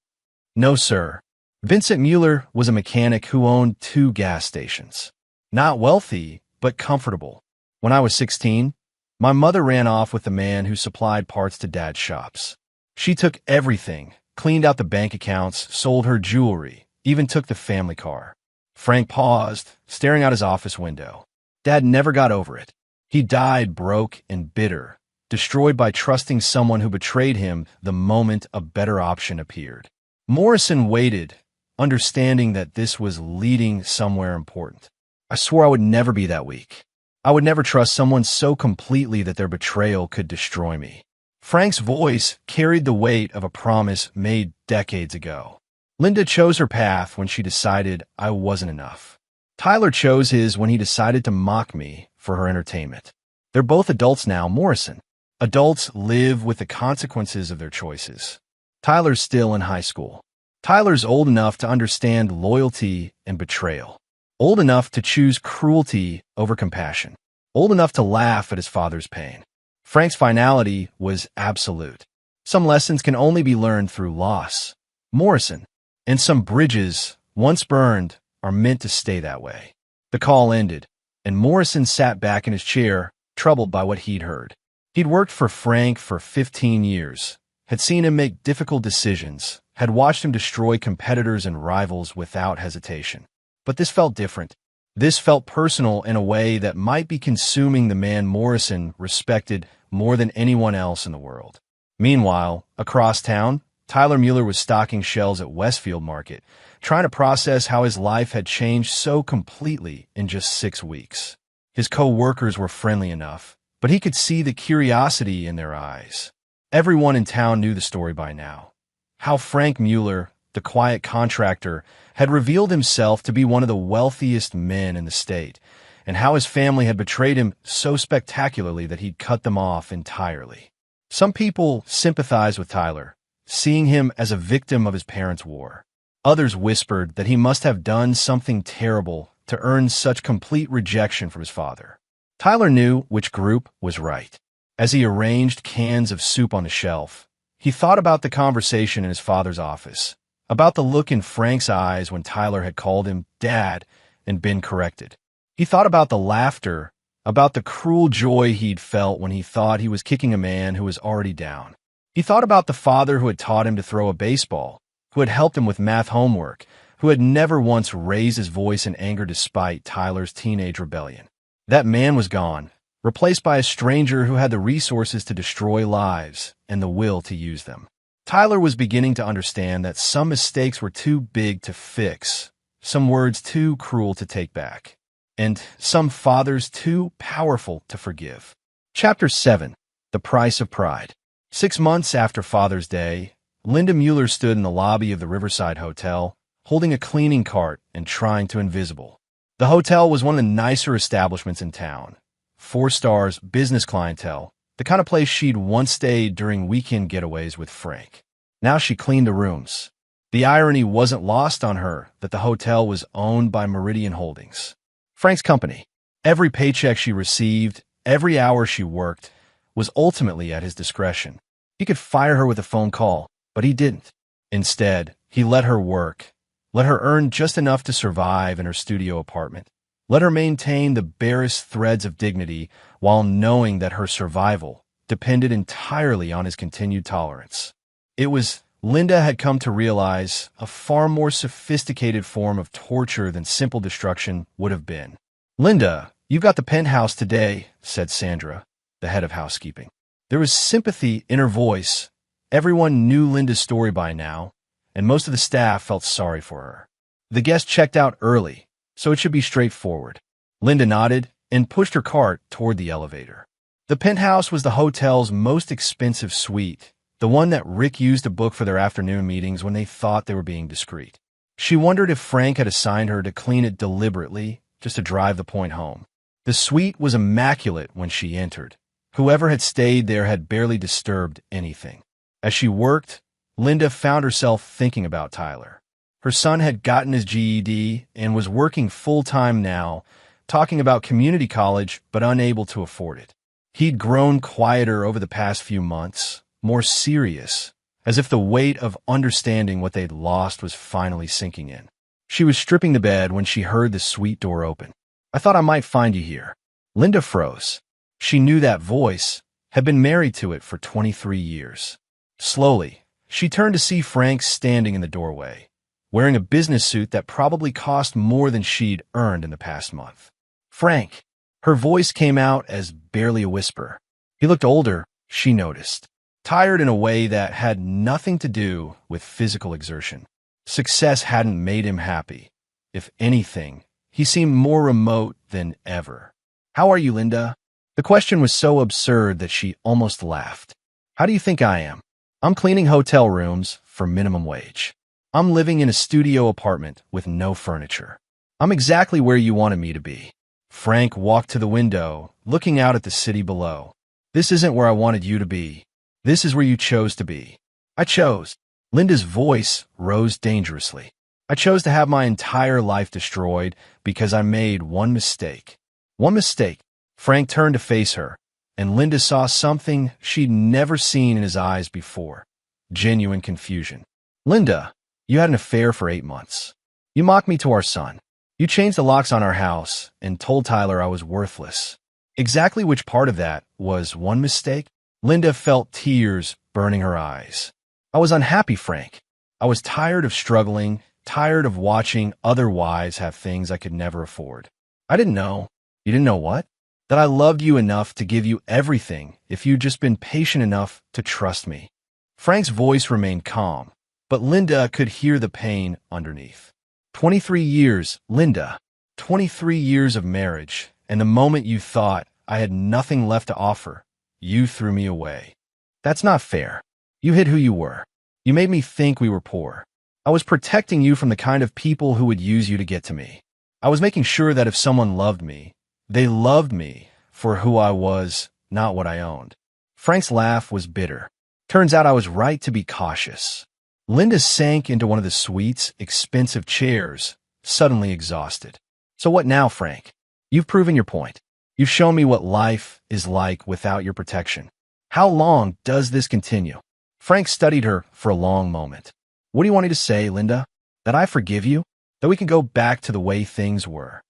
"No, sir. Vincent Mueller was a mechanic who owned 2 gas stations. Not wealthy, but comfortable. When I was 16, my mother ran off with the man who supplied parts to Dad's shops. She took everything, cleaned out the bank accounts, sold her jewelry, even took the family car." Frank paused, staring out his office window. "Dad never got over it. He died broke and bitter, destroyed by trusting someone who betrayed him the moment a better option appeared. Morrison waited, understanding that this was leading somewhere important. I swore I would never be that weak. I would never trust someone so completely that their betrayal could destroy me. Frank's voice carried the weight of a promise made decades ago. Linda chose her path when she decided I wasn't enough. Tyler chose his when he decided to mock me for her entertainment. They're both adults now, Morrison. Adults live with the consequences of their choices. Tyler's still in high school. Tyler's old enough to understand loyalty and betrayal. Old enough to choose cruelty over compassion. Old enough to laugh at his father's pain. Frank's finality was absolute. Some lessons can only be learned through loss. Morrison. And some bridges, once burned, are meant to stay that way. The call ended, and Morrison sat back in his chair, troubled by what he'd heard. He'd worked for Frank for 15 years, had seen him make difficult decisions, had watched him destroy competitors and rivals without hesitation. But this felt different. This felt personal in a way that might be consuming the man Morrison respected more than anyone else in the world. Meanwhile, across town, Tyler Mueller was stocking shelves at Westfield Market, trying to process how his life had changed so completely in just 6 weeks. His co-workers were friendly enough, but he could see the curiosity in their eyes. Everyone in town knew the story by now. How Frank Mueller, the quiet contractor, had revealed himself to be one of the wealthiest men in the state, and how his family had betrayed him so spectacularly that he'd cut them off entirely. Some people sympathized with Tyler, seeing him as a victim of his parents' war. Others whispered that he must have done something terrible to earn such complete rejection from his father. Tyler knew which group was right. As he arranged cans of soup on the shelf, he thought about the conversation in his father's office, about the look in Frank's eyes when Tyler had called him Dad and been corrected. He thought about the laughter, about the cruel joy he'd felt when he thought he was kicking a man who was already down. He thought about the father who had taught him to throw a baseball, who had helped him with math homework, who had never once raised his voice in anger despite Tyler's teenage rebellion. That man was gone, replaced by a stranger who had the resources to destroy lives and the will to use them. Tyler was beginning to understand that some mistakes were too big to fix, some words too cruel to take back, and some fathers too powerful to forgive. Chapter 7. The Price of Pride. 6 months after Father's Day, Linda Mueller stood in the lobby of the Riverside Hotel, holding a cleaning cart and trying to invisible. The hotel was one of the nicer establishments in town. 4 stars, business clientele, the kind of place she'd once stayed during weekend getaways with Frank. Now she cleaned the rooms. The irony wasn't lost on her that the hotel was owned by Meridian Holdings, Frank's company. Every paycheck she received, every hour she worked, was ultimately at his discretion. He could fire her with a phone call, but he didn't. Instead, he let her work, let her earn just enough to survive in her studio apartment, let her maintain the barest threads of dignity while knowing that her survival depended entirely on his continued tolerance. It was, Linda had come to realize, a far more sophisticated form of torture than simple destruction would have been. "Linda, you've got the penthouse today," said Sandra, the head of housekeeping. There was sympathy in her voice. Everyone knew Linda's story by now, and most of the staff felt sorry for her. The guest checked out early, so it should be straightforward. Linda nodded and pushed her cart toward the elevator. The penthouse was the hotel's most expensive suite, the one that Rick used to book for their afternoon meetings when they thought they were being discreet. She wondered if Frank had assigned her to clean it deliberately, just to drive the point home. The suite was immaculate when she entered. Whoever had stayed there had barely disturbed anything. As she worked, Linda found herself thinking about Tyler. Her son had gotten his GED and was working full-time now, talking about community college but unable to afford it. He'd grown quieter over the past few months, more serious, as if the weight of understanding what they'd lost was finally sinking in. She was stripping the bed when she heard the suite door open. "I thought I might find you here." Linda froze. She knew that voice, had been married to it for 23 years. Slowly, she turned to see Frank standing in the doorway, wearing a business suit that probably cost more than she'd earned in the past month. "Frank." Her voice came out as barely a whisper. He looked older, she noticed. Tired in a way that had nothing to do with physical exertion. Success hadn't made him happy. If anything, he seemed more remote than ever. "How are you, Linda?" The question was so absurd that she almost laughed. "How do you think I am? I'm cleaning hotel rooms for minimum wage. I'm living in a studio apartment with no furniture. I'm exactly where you wanted me to be." Frank walked to the window, looking out at the city below. "This isn't where I wanted you to be. This is where you chose to be." "I chose." Linda's voice rose dangerously. "I chose to have my entire life destroyed because I made one mistake." "One mistake?" Frank turned to face her, and Linda saw something she'd never seen in his eyes before. Genuine confusion. "Linda, you had an affair for 8 months. You mocked me to our son. You changed the locks on our house and told Tyler I was worthless." Exactly which part of that was one mistake? Linda felt tears burning her eyes. "I was unhappy, Frank. I was tired of struggling, tired of watching other wives have things I could never afford. I didn't know." "You didn't know what?" "That I loved you enough to give you everything if you'd just been patient enough to trust me." Frank's voice remained calm, but Linda could hear the pain underneath. 23 years, Linda. 23 years of marriage, and the moment you thought I had nothing left to offer, you threw me away. That's not fair. You hid who you were. You made me think we were poor. I was protecting you from the kind of people who would use you to get to me. I was making sure that if someone loved me, they loved me for who I was, not what I owned. Frank's laugh was bitter. Turns out I was right to be cautious. Linda sank into one of the suite's expensive chairs, suddenly exhausted. "So what now, Frank? You've proven your point. You've shown me what life is like without your protection. How long does this continue?" Frank studied her for a long moment. "What do you want me to say, Linda? That I forgive you? That we can go back to the way things were?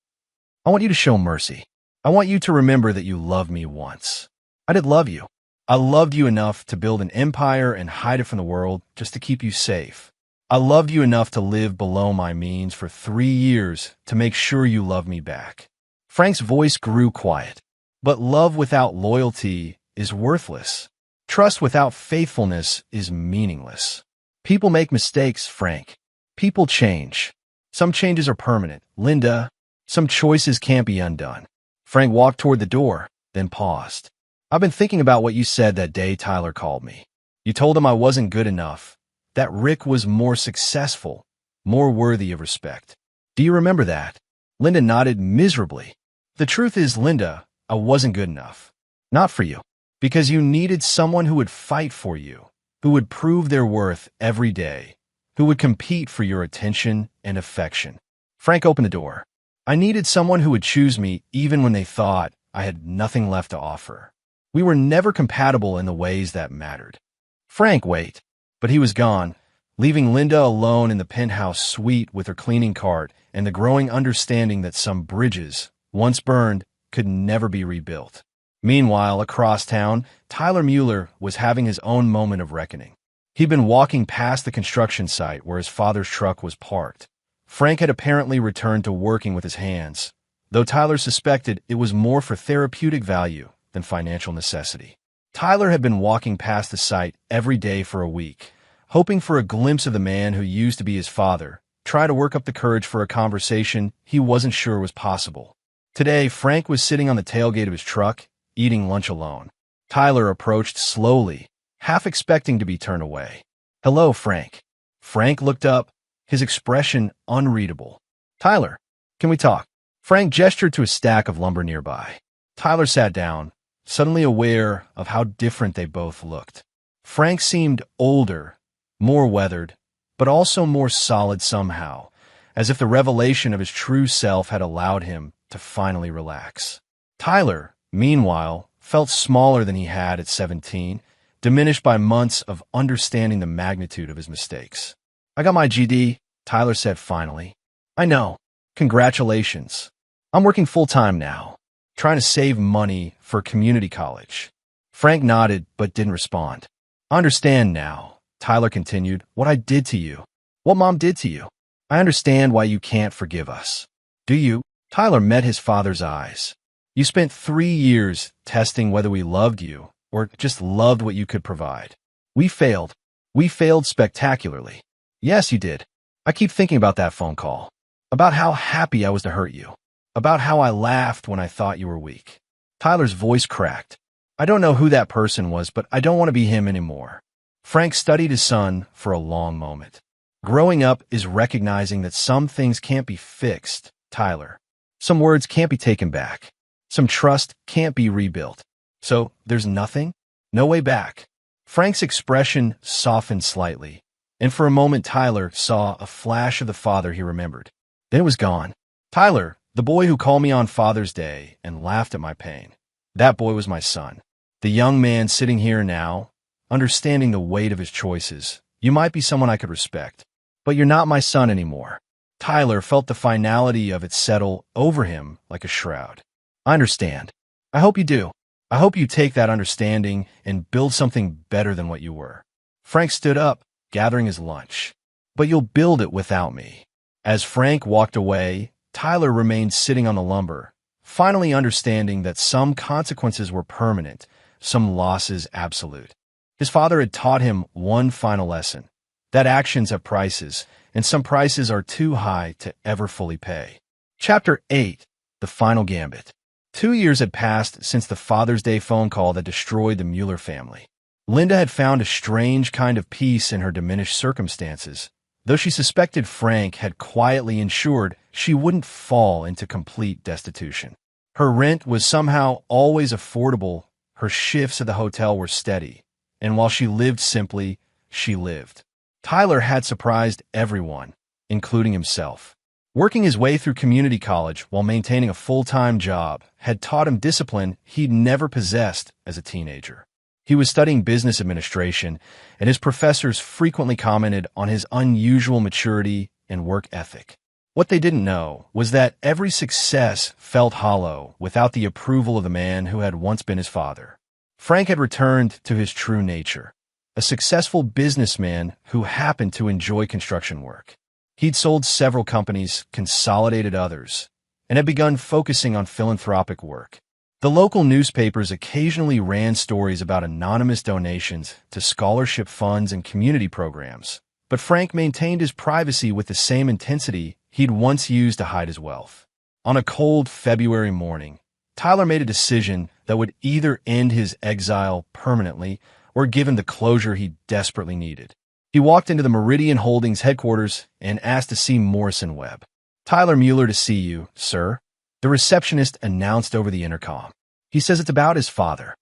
I want you to show mercy. I want you to remember that you loved me once. I did love you. I loved you enough to build an empire and hide it from the world just to keep you safe. I loved you enough to live below my means for 3 years to make sure you loved me back." Frank's voice grew quiet. "But love without loyalty is worthless. Trust without faithfulness is meaningless. People make mistakes, Frank. People change. Some changes are permanent. Linda, some choices can't be undone." Frank walked toward the door, then paused. "I've been thinking about what you said that day Tyler called me. You told him I wasn't good enough, that Rick was more successful, more worthy of respect. Do you remember that?" Linda nodded miserably. "The truth is, Linda, I wasn't good enough. Not for you. Because you needed someone who would fight for you, who would prove their worth every day, who would compete for your attention and affection." Frank opened the door. "I needed someone who would choose me even when they thought I had nothing left to offer. We were never compatible in the ways that mattered." "Frank, wait." But he was gone, leaving Linda alone in the penthouse suite with her cleaning cart and the growing understanding that some bridges, once burned, could never be rebuilt. Meanwhile, across town, Tyler Mueller was having his own moment of reckoning. He'd been walking past the construction site where his father's truck was parked. Frank had apparently returned to working with his hands, though Tyler suspected it was more for therapeutic value than financial necessity. Tyler had been walking past the site every day for a week, hoping for a glimpse of the man who used to be his father, try to work up the courage for a conversation he wasn't sure was possible. Today, Frank was sitting on the tailgate of his truck, eating lunch alone. Tyler approached slowly, half expecting to be turned away. "Hello, Frank." Frank looked up, his expression unreadable. "Tyler, can we talk?" Frank gestured to a stack of lumber nearby. Tyler sat down, suddenly aware of how different they both looked. Frank seemed older, more weathered, but also more solid somehow, as if the revelation of his true self had allowed him to finally relax. Tyler, meanwhile, felt smaller than he had at 17, diminished by months of understanding the magnitude of his mistakes. "I got my GD, Tyler said finally. "I know. Congratulations. I'm working full-time now, trying to save money for community college." Frank nodded but didn't respond. "I understand now," Tyler continued, "what I did to you, what Mom did to you. I understand why you can't forgive us." "Do you?" Tyler met his father's eyes. "You spent 3 years testing whether we loved you, or just loved what you could provide. We failed. We failed spectacularly. Yes, you did. I keep thinking about that phone call. About how happy I was to hurt you. About how I laughed when I thought you were weak. Tyler's voice cracked. I don't know who that person was, but I don't want to be him anymore. Frank studied his son for a long moment. Growing up is recognizing that some things can't be fixed, Tyler. Some words can't be taken back. Some trust can't be rebuilt. So, there's nothing? No way back. Frank's expression softened slightly, and for a moment Tyler saw a flash of the father he remembered. Then it was gone. Tyler, the boy who called me on Father's Day and laughed at my pain. That boy was my son. The young man sitting here now, understanding the weight of his choices. You might be someone I could respect, but you're not my son anymore. Tyler felt the finality of it settle over him like a shroud. I understand. I hope you do. I hope you take that understanding and build something better than what you were. Frank stood up, gathering his lunch. But you'll build it without me. As Frank walked away, Tyler remained sitting on the lumber, finally understanding that some consequences were permanent, some losses absolute. His father had taught him one final lesson, that actions have prices, and some prices are too high to ever fully pay. Chapter 8, The Final Gambit. 2 years had passed since the Father's Day phone call that destroyed the Mueller family. Linda had found a strange kind of peace in her diminished circumstances, though she suspected Frank had quietly ensured she wouldn't fall into complete destitution. Her rent was somehow always affordable, her shifts at the hotel were steady, and while she lived simply, she lived. Tyler had surprised everyone, including himself. Working his way through community college while maintaining a full-time job had taught him discipline he'd never possessed as a teenager. He was studying business administration, and his professors frequently commented on his unusual maturity and work ethic. What they didn't know was that every success felt hollow without the approval of the man who had once been his father. Frank had returned to his true nature, a successful businessman who happened to enjoy construction work. He'd sold several companies, consolidated others, and had begun focusing on philanthropic work. The local newspapers occasionally ran stories about anonymous donations to scholarship funds and community programs, but Frank maintained his privacy with the same intensity he'd once used to hide his wealth. On a cold February morning, Tyler made a decision that would either end his exile permanently or give him the closure he desperately needed. He walked into the Meridian Holdings headquarters and asked to see Morrison Webb. Tyler Mueller to see you, sir, the receptionist announced over the intercom. He says it's about his father.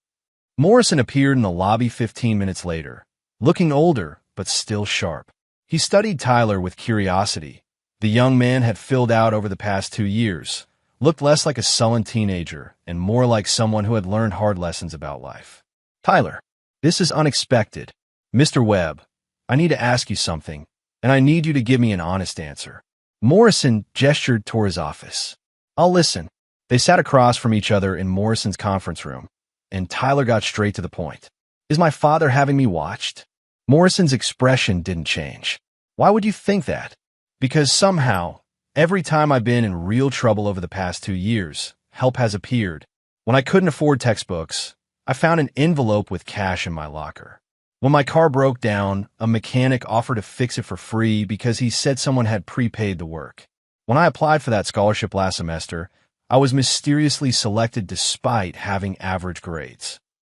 Morrison appeared in the lobby 15 minutes later, looking older but still sharp. He studied Tyler with curiosity. The young man had filled out over the past 2 years, looked less like a sullen teenager and more like someone who had learned hard lessons about life. Tyler, this is unexpected. Mr. Webb, I need to ask you something, and I need you to give me an honest answer. Morrison gestured toward his office. I'll listen. They sat across from each other in Morrison's conference room, and Tyler got straight to the point. Is my father having me watched? Morrison's expression didn't change. Why would you think that? Because somehow, every time I've been in real trouble over the past 2 years, help has appeared. When I couldn't afford textbooks, I found an envelope with cash in my locker. When my car broke down, a mechanic offered to fix it for free because he said someone had prepaid the work. When I applied for that scholarship last semester, I was mysteriously selected despite having average grades.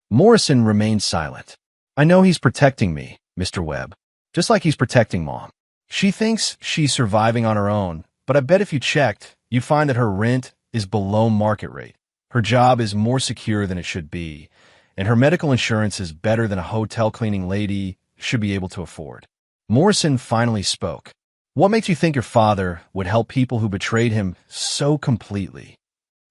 Morrison remained silent. I know he's protecting me, Mr. Webb, just like he's protecting Mom. She thinks she's surviving on her own, but I bet if you checked, you'd find that her rent is below market rate. Her job is more secure than it should be, and her medical insurance is better than a hotel cleaning lady should be able to afford. Morrison finally spoke. What makes you think your father would help people who betrayed him so completely?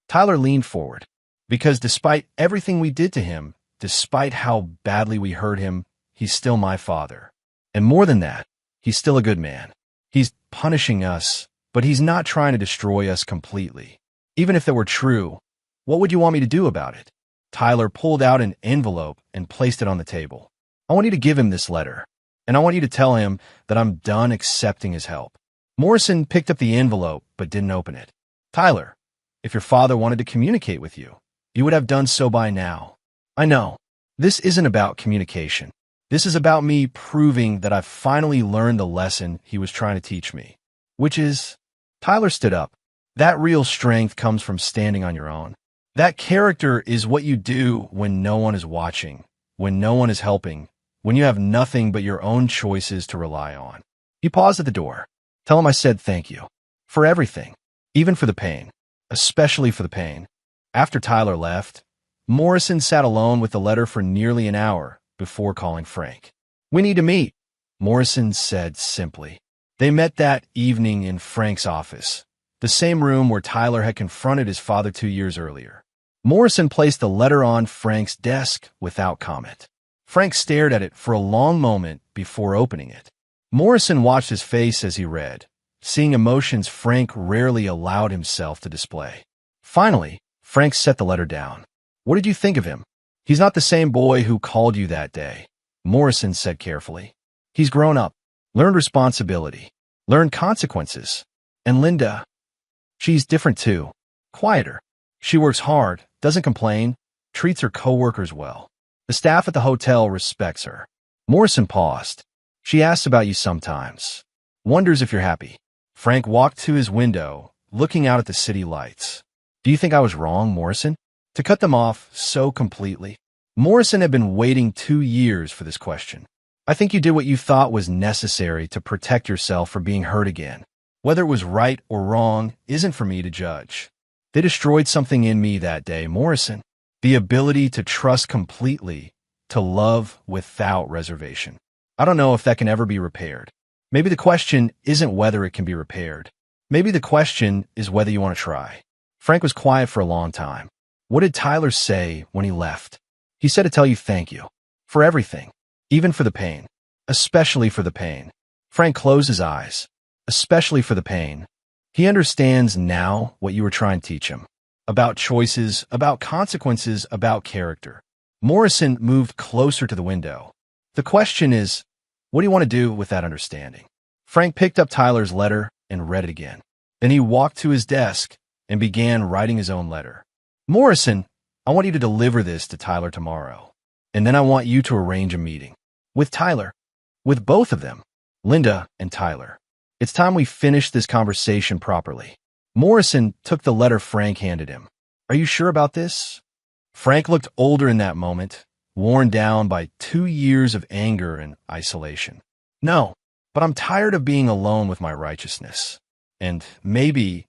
Tyler leaned forward. Because despite everything we did to him, despite how badly we hurt him, he's still my father. And more than that, he's still a good man. He's punishing us, but he's not trying to destroy us completely. Even if that were true, what would you want me to do about it? Tyler pulled out an envelope and placed it on the table. I want you to give him this letter, and I want you to tell him that I'm done accepting his help. Morrison picked up the envelope but didn't open it. Tyler, if your father wanted to communicate with you, you would have done so by now. I know. This isn't about communication. This is about me proving that I've finally learned the lesson he was trying to teach me, which is, Tyler stood up. That real strength comes from standing on your own. That character is what you do when no one is watching, when no one is helping, when you have nothing but your own choices to rely on. He paused at the door. Tell him I said thank you. For everything. Even for the pain. Especially for the pain. After Tyler left, Morrison sat alone with the letter for nearly an hour before calling Frank. We need to meet, Morrison said simply. They met that evening in Frank's office, the same room where Tyler had confronted his father 2 years earlier. Morrison placed the letter on Frank's desk without comment. Frank stared at it for a long moment before opening it. Morrison watched his face as he read, seeing emotions Frank rarely allowed himself to display. Finally, Frank set the letter down. What did you think of him? He's not the same boy who called you that day, Morrison said carefully. He's grown up, learned responsibility, learned consequences. And Linda, she's different too. Quieter. She works hard, doesn't complain, treats her coworkers well. The staff at the hotel respects her. Morrison paused. She asks about you sometimes. Wonders if you're happy. Frank walked to his window, looking out at the city lights. Do you think I was wrong, Morrison? To cut them off so completely? Morrison had been waiting 2 years for this question. I think you did what you thought was necessary to protect yourself from being hurt again. Whether it was right or wrong isn't for me to judge. They destroyed something in me that day, Morrison. The ability to trust completely, to love without reservation. I don't know if that can ever be repaired. Maybe the question isn't whether it can be repaired. Maybe the question is whether you want to try. Frank was quiet for a long time. What did Tyler say when he left? He said to tell you thank you. For everything. Even for the pain. Especially for the pain. Frank closed his eyes. Especially for the pain. He understands now what you were trying to teach him. About choices, about consequences, about character. Morrison moved closer to the window. The question is, what do you want to do with that understanding? Frank picked up Tyler's letter and read it again. Then he walked to his desk and began writing his own letter. Morrison, I want you to deliver this to Tyler tomorrow. And then I want you to arrange a meeting. With Tyler. With both of them. Linda and Tyler. It's time we finish this conversation properly. Morrison took the letter Frank handed him. Are you sure about this? Frank looked older in that moment, worn down by 2 years of anger and isolation. No, but I'm tired of being alone with my righteousness. And maybe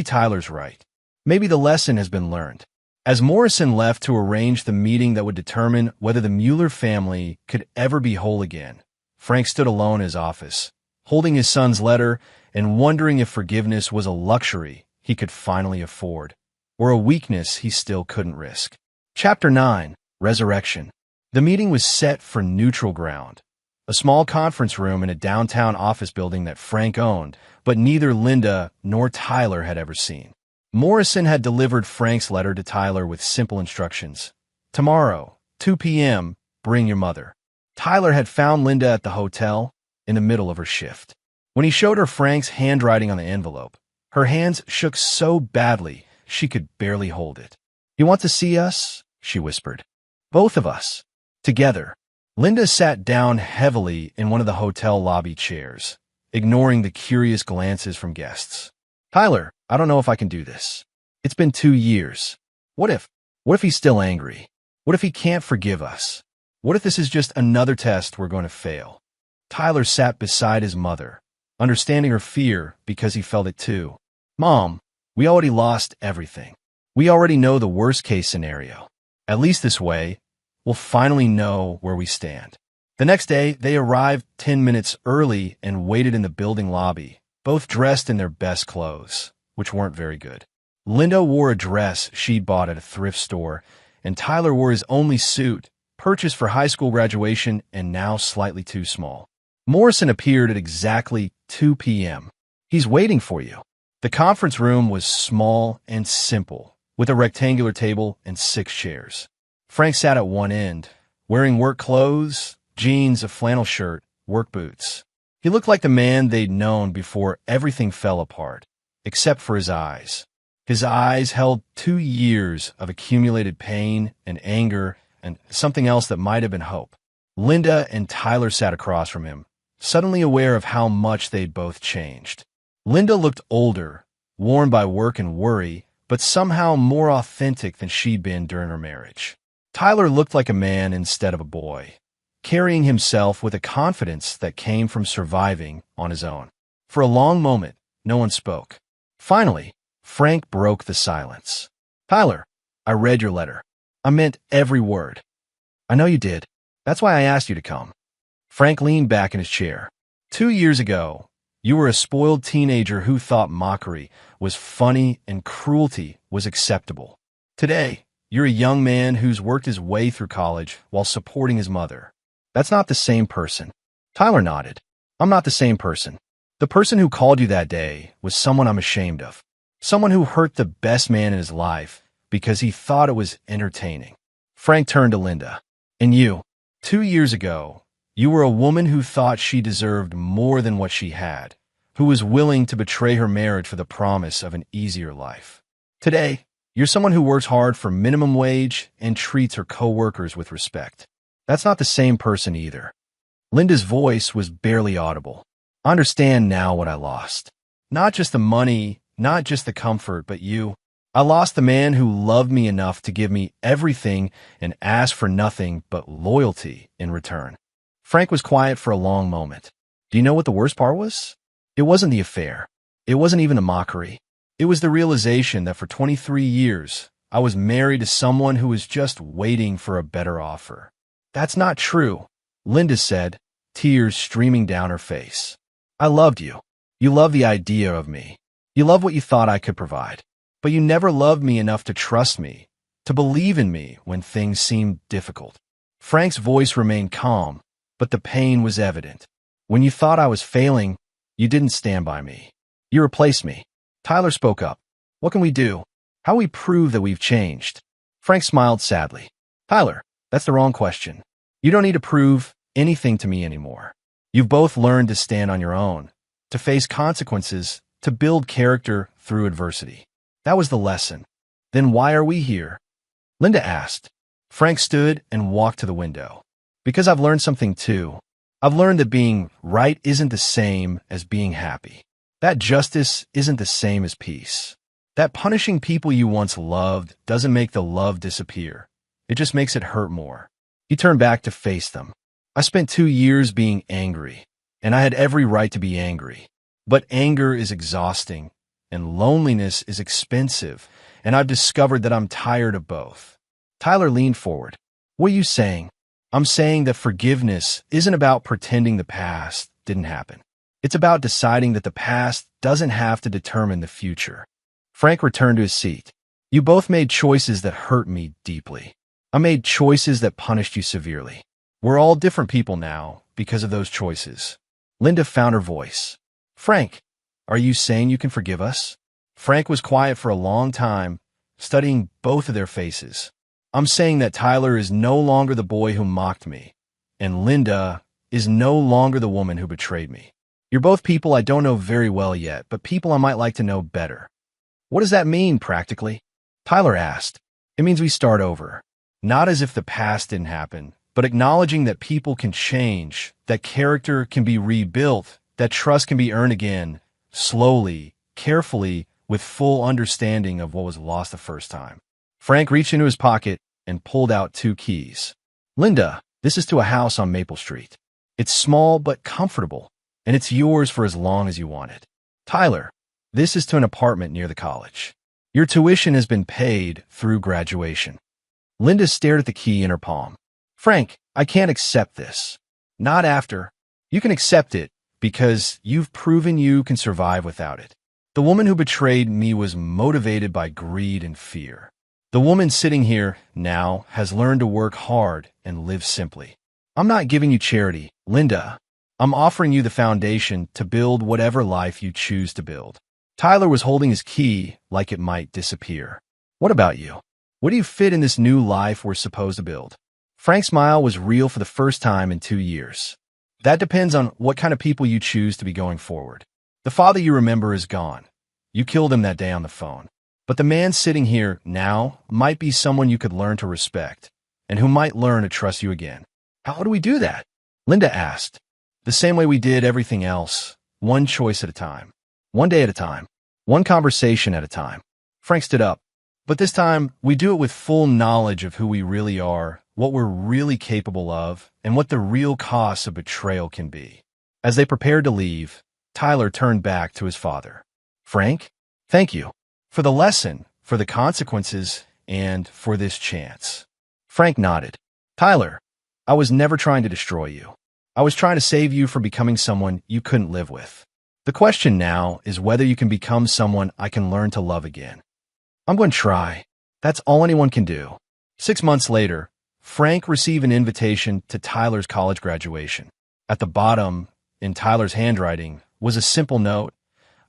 Tyler's right. Maybe the lesson has been learned. As Morrison left to arrange the meeting that would determine whether the Mueller family could ever be whole again, Frank stood alone in his office, holding his son's letter and wondering if forgiveness was a luxury he could finally afford, or a weakness he still couldn't risk. Chapter 9. Resurrection. The meeting was set for neutral ground, a small conference room in a downtown office building that Frank owned, but neither Linda nor Tyler had ever seen. Morrison had delivered Frank's letter to Tyler with simple instructions. Tomorrow, 2 p.m., bring your mother. Tyler had found Linda at the hotel in the middle of her shift. When he showed her Frank's handwriting on the envelope, her hands shook so badly she could barely hold it. You want to see us? She whispered. Both of us. Together. Linda sat down heavily in one of the hotel lobby chairs, ignoring the curious glances from guests. Tyler, I don't know if I can do this. It's been 2 years. What if he's still angry? What if he can't forgive us? What if this is just another test we're going to fail? Tyler sat beside his mother, understanding her fear because he felt it too. Mom, we already lost everything. We already know the worst-case scenario. At least this way, we'll finally know where we stand. The next day, they arrived 10 minutes early and waited in the building lobby, both dressed in their best clothes, which weren't very good. Linda wore a dress she'd bought at a thrift store, and Tyler wore his only suit, purchased for high school graduation and now slightly too small. Morrison appeared at exactly 2 p.m. He's waiting for you. The conference room was small and simple, with a rectangular table and 6 chairs. Frank sat at one end, wearing work clothes, jeans, a flannel shirt, work boots. He looked like the man they'd known before everything fell apart, except for his eyes. His eyes held 2 years of accumulated pain and anger and something else that might have been hope. Linda and Tyler sat across from him, suddenly aware of how much they'd both changed. Linda looked older, worn by work and worry, but somehow more authentic than she'd been during her marriage. Tyler looked like a man instead of a boy, carrying himself with a confidence that came from surviving on his own. For a long moment, no one spoke. Finally, Frank broke the silence. "Tyler, I read your letter. I meant every word." "I know you did. That's why I asked you to come." Frank leaned back in his chair. 2 years ago, you were a spoiled teenager who thought mockery was funny and cruelty was acceptable. Today, you're a young man who's worked his way through college while supporting his mother. That's not the same person. Tyler nodded. "I'm not the same person. The person who called you that day was someone I'm ashamed of. Someone who hurt the best man in his life because he thought it was entertaining." Frank turned to Linda. "And you, 2 years ago, you were a woman who thought she deserved more than what she had, who was willing to betray her marriage for the promise of an easier life. Today, you're someone who works hard for minimum wage and treats her coworkers with respect. That's not the same person either." Linda's voice was barely audible. "I understand now what I lost. Not just the money, not just the comfort, but you. I lost the man who loved me enough to give me everything and ask for nothing but loyalty in return." Frank was quiet for a long moment. "Do you know what the worst part was? It wasn't the affair. It wasn't even the mockery. It was the realization that for 23 years, I was married to someone who was just waiting for a better offer." "That's not true," Linda said, tears streaming down her face. "I loved you. You loved the idea of me. You loved what you thought I could provide. But you never loved me enough to trust me, to believe in me when things seemed difficult." Frank's voice remained calm, but the pain was evident. "When you thought I was failing, you didn't stand by me. You replaced me." Tyler spoke up. "What can we do? How we prove that we've changed?" Frank smiled sadly. "Tyler, that's the wrong question. You don't need to prove anything to me anymore. You've both learned to stand on your own, to face consequences, to build character through adversity. That was the lesson. Then why are we here?" Linda asked. Frank stood and walked to the window. "Because I've learned something too. I've learned that being right isn't the same as being happy. That justice isn't the same as peace. That punishing people you once loved doesn't make the love disappear. It just makes it hurt more." He turned back to face them. "I spent 2 years being angry, and I had every right to be angry. But anger is exhausting, and loneliness is expensive, and I've discovered that I'm tired of both." Tyler leaned forward. "What are you saying?" "I'm saying that forgiveness isn't about pretending the past didn't happen. It's about deciding that the past doesn't have to determine the future." Frank returned to his seat. "You both made choices that hurt me deeply. I made choices that punished you severely. We're all different people now because of those choices." Linda found her voice. "Frank, are you saying you can forgive us?" Frank was quiet for a long time, studying both of their faces. "I'm saying that Tyler is no longer the boy who mocked me, and Linda is no longer the woman who betrayed me. You're both people I don't know very well yet, but people I might like to know better." "What does that mean, practically?" Tyler asked. "It means we start over. Not as if the past didn't happen, but acknowledging that people can change, that character can be rebuilt, that trust can be earned again, slowly, carefully, with full understanding of what was lost the first time." Frank reached into his pocket and pulled out 2 keys. "Linda, this is to a house on Maple Street. It's small but comfortable, and it's yours for as long as you want it. Tyler, this is to an apartment near the college. Your tuition has been paid through graduation." Linda stared at the key in her palm. "Frank, I can't accept this. Not after. You can accept it because you've proven you can survive without it. The woman who betrayed me was motivated by greed and fear. The woman sitting here now has learned to work hard and live simply. I'm not giving you charity, Linda. I'm offering you the foundation to build whatever life you choose to build." Tyler was holding his key like it might disappear. "What about you? What do you fit in this new life we're supposed to build?" Frank's smile was real for the first time in 2 years. "That depends on what kind of people you choose to be going forward. The father you remember is gone. You killed him that day on the phone. But the man sitting here now might be someone you could learn to respect, and who might learn to trust you again. How do we do that? Linda asked. The same way we did everything else, one choice at a time, one day at a time, one conversation at a time. Frank stood up. But this time, we do it with full knowledge of who we really are, what we're really capable of, and what the real cost of betrayal can be. As they prepared to leave, Tyler turned back to his father. Frank, thank you for the lesson, for the consequences, and for this chance. Frank nodded. Tyler, I was never trying to destroy you. I was trying to save you from becoming someone you couldn't live with. The question now is whether you can become someone I can learn to love again. I'm going to try. That's all anyone can do. 6 months later, Frank received an invitation to Tyler's college graduation. At the bottom, in Tyler's handwriting, was a simple note.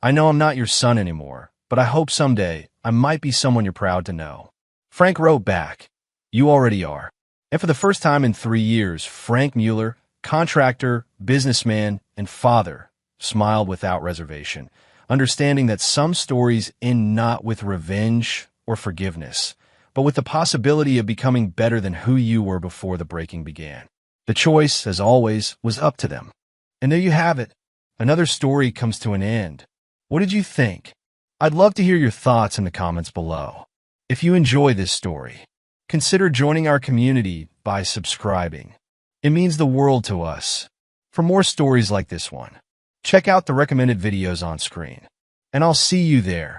I know I'm not your son anymore, but I hope someday I might be someone you're proud to know. Frank wrote back, you already are. And for the first time in 3 years, Frank Mueller, contractor, businessman, and father, smiled without reservation, understanding that some stories end not with revenge or forgiveness, but with the possibility of becoming better than who you were before the breaking began. The choice, as always, was up to them. And there you have it. Another story comes to an end. What did you think? I'd love to hear your thoughts in the comments below. If you enjoy this story, consider joining our community by subscribing. It means the world to us. For more stories like this one, check out the recommended videos on screen. And I'll see you there.